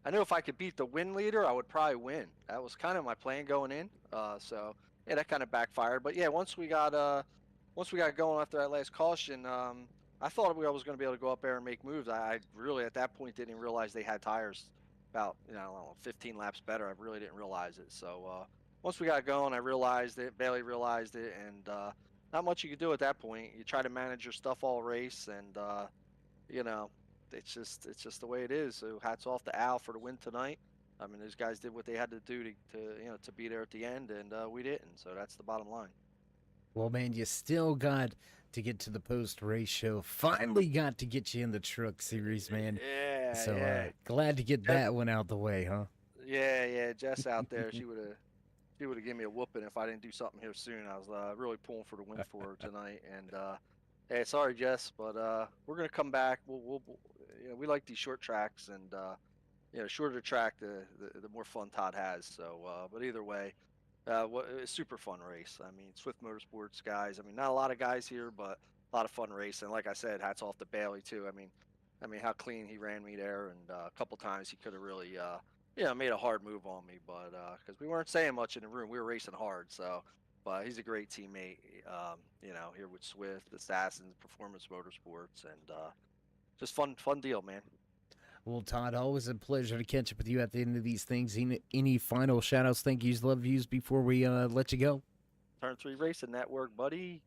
I knew if I could beat the win leader, I would probably win. That was kind of my plan going in. So yeah, that kind of backfired. But yeah, once we got going after that last caution, I thought I was going to be able to go up there and make moves. I really at that point didn't even realize they had tires about I don't know, 15 laps better. I really didn't realize it. So once we got going, I realized it. Bailey realized it, and not much you could do at that point. You try to manage your stuff all race, and it's just the way it is. So hats off to Al for the win tonight. I mean, those guys did what they had to do to be there at the end, and we didn't. So that's the bottom line. Well, man, you still got to get to the post-race show. Finally got to get you in the truck series, man. Yeah. So yeah. glad to get that one out the way, huh? Yeah. Jess out there, she would have given me a whooping if I didn't do something here soon. I was really pulling for the win for her tonight, and hey, sorry, Jess, but we're gonna come back. We like these short tracks, and shorter track, the more fun Todd has. So, but either way, a super fun race. I mean, Swift Motorsports guys. I mean, not a lot of guys here, but a lot of fun racing. Like I said, hats off to Bailey too. I mean, how clean he ran me there, and a couple times he could have really, made a hard move on me, but because we weren't saying much in the room, we were racing hard. So, but he's a great teammate. Here with Swift, Assassins, Performance Motorsports, and just fun deal, man. Well, Todd, always a pleasure to catch up with you at the end of these things. Any final shout-outs, thank yous, love yous before we let you go? Turn 3 Racing Network, buddy.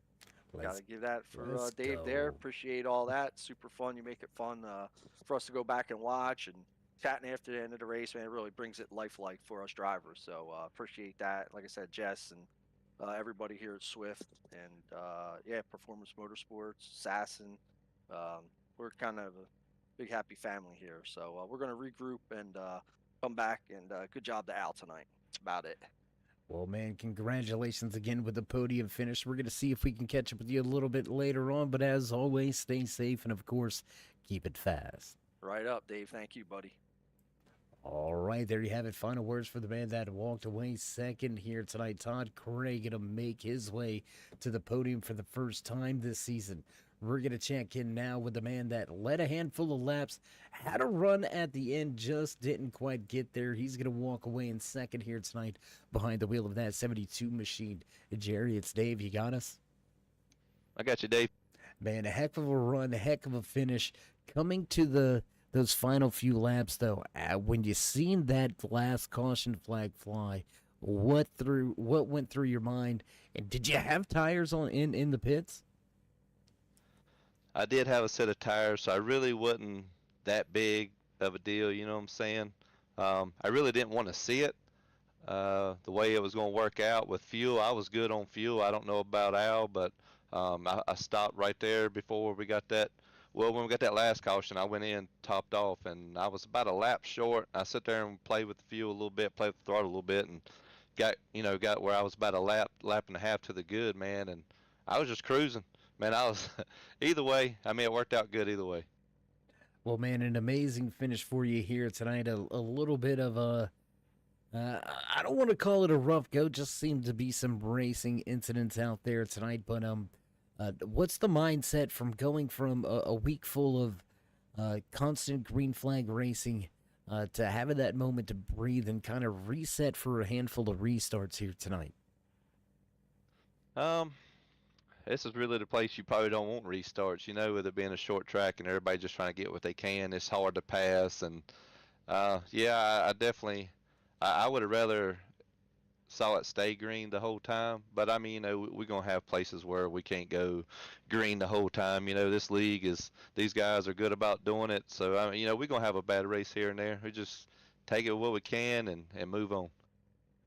Got to give that for Dave go. there. Appreciate all that. Super fun. You make it fun for us to go back and watch and chatting after the end of the race, man. It really brings it lifelike for us drivers. So appreciate that. Like I said, Jess and everybody here at Swift and Performance Motorsports, Assassin. We're kind of a big happy family here. So we're going to regroup and come back. And good job to Al tonight. That's about it. Well, man, congratulations again with the podium finish. We're going to see if we can catch up with you a little bit later on. But as always, stay safe and, of course, keep it fast. Right up, Dave. Thank you, buddy. All right, there you have it. Final words for the man that walked away second here tonight. Todd Craig going to make his way to the podium for the first time this season. We're going to check in now with the man that led a handful of laps, had a run at the end, just didn't quite get there. He's going to walk away in second here tonight behind the wheel of that 72 machine. Jerry, it's Dave. You got us? I got you, Dave. Man, a heck of a run, a heck of a finish. Coming to those final few laps, though, when you seen that last caution flag fly, what went through your mind? And did you have tires in the pits? I did have a set of tires, so I really wasn't that big of a deal, you know what I'm saying? I really didn't want to see it, the way it was going to work out with fuel. I was good on fuel. I don't know about Al, but I stopped right there before we got that. Well, when we got that last caution, I went in, topped off, and I was about a lap short. I sat there and played with the fuel a little bit, played with the throttle a little bit, and got where I was about a lap and a half to the good, man, and I was just cruising. Man, I was either way. I mean, it worked out good either way. Well, man, an amazing finish for you here tonight. A little bit of a, I don't want to call it a rough go. Just seemed to be some racing incidents out there tonight. But what's the mindset from going from a week full of constant green flag racing to having that moment to breathe and kind of reset for a handful of restarts here tonight? Um, this is really the place you probably don't want restarts. You know, with it being a short track and everybody just trying to get what they can. It's hard to pass, and yeah, I definitely, I would have rather saw it stay green the whole time. But I mean, you know, we're gonna have places where we can't go green the whole time. You know, this league is these guys are good about doing it. So I mean, you know, we're gonna have a bad race here and there. We just take it what we can and move on.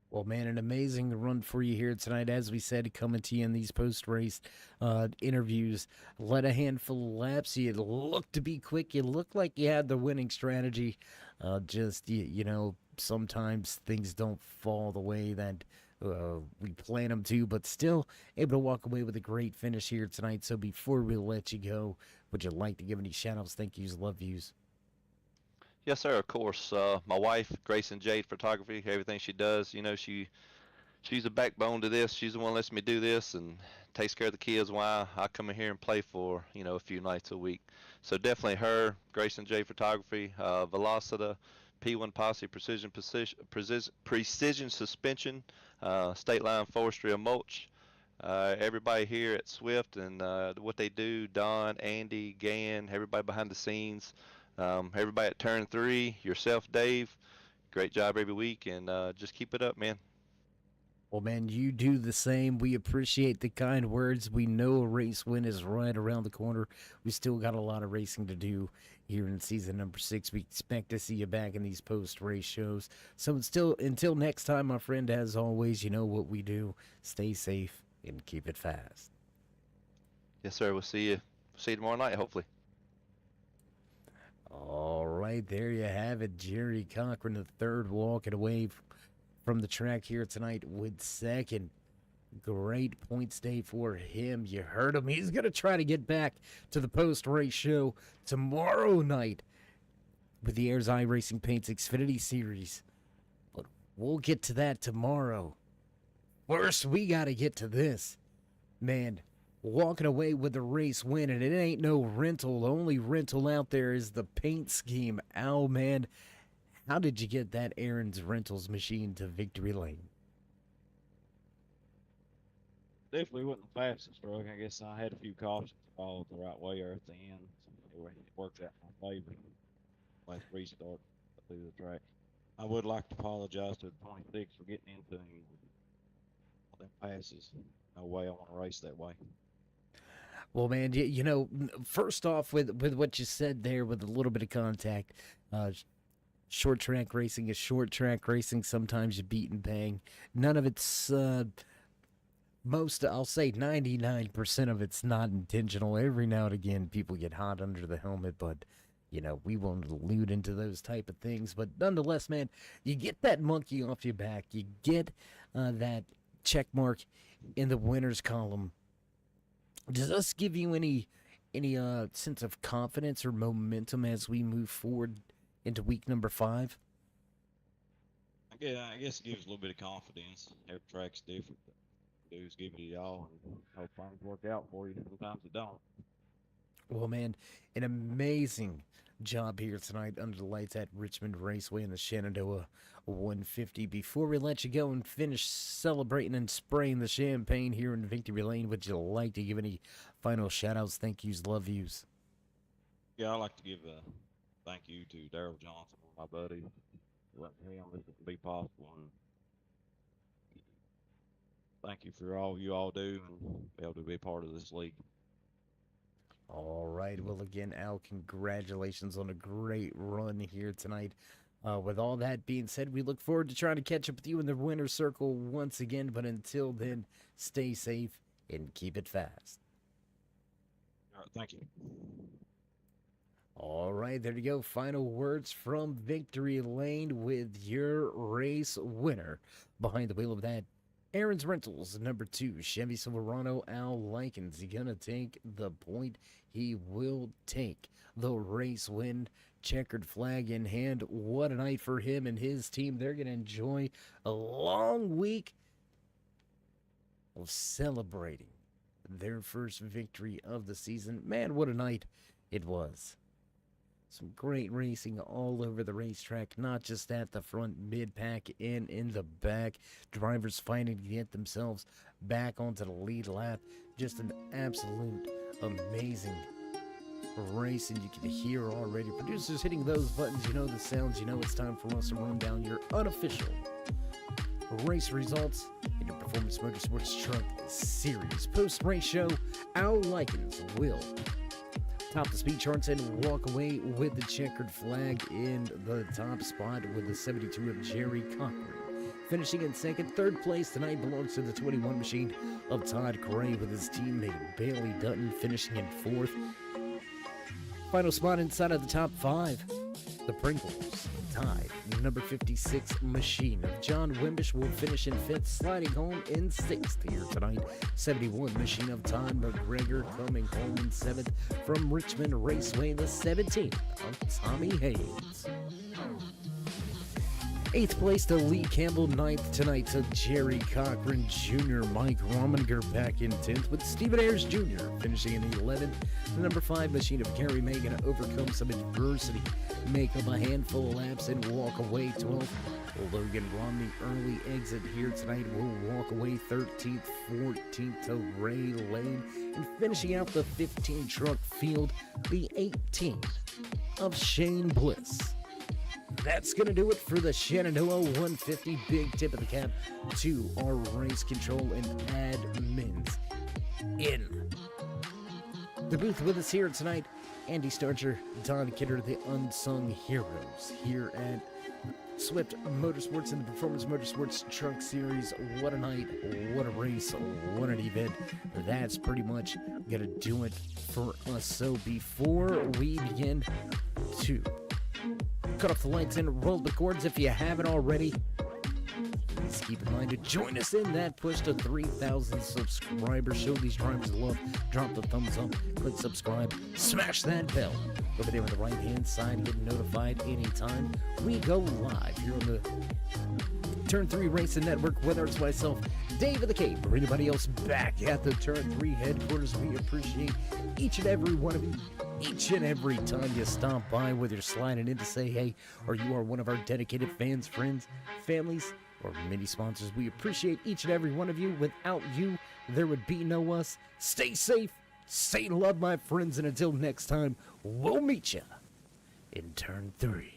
Well, man, an amazing run for you here tonight. As we said, coming to you in these post-race interviews, led a handful of laps. You looked to be quick. You looked like you had the winning strategy. Just, you know, sometimes things don't fall the way that we plan them to, but still able to walk away with a great finish here tonight. So before we let you go, would you like to give any shout-outs, thank yous, love yous? Yes, sir. Of course. My wife, Grayson Jade Photography, everything she does, you know, she's a backbone to this. She's the one that lets me do this and takes care of the kids while I come in here and play for, you know, a few nights a week. So definitely her, Grayson J Photography, Velocita, P1 Posse, Precision Suspension, State Line Forestry and Mulch. Everybody here at Swift and what they do, Don, Andy, Gann, everybody behind the scenes, everybody at Turn 3, yourself, Dave. Great job every week, and just keep it up, man. Well, man, you do the same. We appreciate the kind words. We know a race win is right around the corner. We still got a lot of racing to do here in season number 6. We expect to see you back in these post-race shows. So until next time, my friend, as always, you know what we do. Stay safe and keep it fast. Yes, sir. We'll see you. See you tomorrow night, hopefully. All right, there you have it. Jerry Cochran, the third, walking away from the track here tonight with second. Great points day for him. You heard him. He's going to try to get back to the post-race show tomorrow night with the Airs iRacing Paints Xfinity Series. But we'll get to that tomorrow. First, we got to get to this. Man, walking away with the race win, and it ain't no rental. The only rental out there is the paint scheme. Ow, man. How did you get that Aaron's Rentals machine to victory lane? Definitely wasn't the fastest truck. I guess I had a few cautions followed the right way or at the end. So it worked out in my favor. Last restart through the track. I would like to apologize to the 26 for getting into all them passes. No way I want to race that way. Well, man, you know, first off, with what you said there, with a little bit of contact, short track racing is short track racing. Sometimes you beat and bang. None of it's, I'll say 99% of it's not intentional. Every now and again, people get hot under the helmet, but, you know, we won't allude into those type of things. But nonetheless, man, you get that monkey off your back. You get that check mark in the winners column. Does this give you any sense of confidence or momentum as we move forward into week number 5? I guess it gives a little bit of confidence. Every track's different. Dudes give it all and hope things work out for you. Sometimes it don't. Well, man, an amazing job here tonight under the lights at Richmond Raceway in the Shenandoah 150. Before we let you go and finish celebrating and spraying the champagne here in Victory Lane, would you like to give any final shout-outs, thank yous, love yous? Yeah, I'd like to give a thank you to Daryl Johnson, my buddy, for letting him this be possible. And thank you for all you all do and be able to be a part of this league. All right. Well, again, Al, congratulations on a great run here tonight. With all that being said, we look forward to trying to catch up with you in the winner's circle once again. But until then, stay safe and keep it fast. All right, thank you. All right, there you go. Final words from Victory Lane with your race winner behind the wheel of that Aaron's Rentals, number 2, Chevy Silverado, Al Likens. He gonna take the point. He will take the race win. Checkered flag in hand. What a night for him and his team. They're gonna enjoy a long week of celebrating their first victory of the season. Man, what a night it was. Some great racing all over the racetrack, not just at the front, mid-pack, and in the back. Drivers fighting to get themselves back onto the lead lap. Just an absolute amazing racing. You can hear already. Producers hitting those buttons, you know the sounds, you know it's time for us to run down your unofficial race results in your Performance Motorsports Truck Series. Post-race show, Al Likens will top the speed charts and walk away with the checkered flag in the top spot with the 72 of Jerry Cochran. Finishing in second. Third place tonight belongs to the 21 machine of Todd Gray with his teammate Bailey Dutton finishing in fourth. Final spot inside of the top 5. The Pringles tied. Number 56 machine of John Wimbish will finish in 5th, sliding home in 6th here tonight. 71 machine of Todd McGregor coming home in 7th from Richmond Raceway, the 17th of Tommy Hayes. 8th place to Lee Campbell, 9th tonight to Jerry Cochran Jr. Mike Rominger back in 10th, with Stephen Ayers Jr. finishing in 11th. The number 5 machine of Gary May going to overcome some adversity, make up a handful of laps, and walk away 12th. Logan Romney early exit here tonight will walk away 13th, 14th to Ray Lane, and finishing out the 15 truck field, the 18th of Shane Bliss. That's going to do it for the Shenandoah 150. Big tip of the cap to our race control and admins in the booth with us here tonight. Andy Starcher, Don Kidder, the unsung heroes here at Swift Motorsports in the Performance Motorsports Truck Series. What a night, what a race, what an event. That's pretty much going to do it for us. So before we begin to cut off the lights and roll the cords, if you haven't already, please keep in mind to join us in that push to 3,000 subscribers. Show these drivers love. Drop the thumbs up, click subscribe, smash that bell over there on the right hand side. Get notified anytime we go live here on the Turn 3 Racing Network, whether it's myself, Dave of the Cape, or anybody else back at the Turn 3 headquarters. We appreciate each and every one of you. Each and every time you stop by, whether you're sliding in to say hey, or you are one of our dedicated fans, friends, families, or many sponsors, we appreciate each and every one of you. Without you, there would be no us. Stay safe, stay in love, my friends, and until next time, we'll meet you in Turn 3.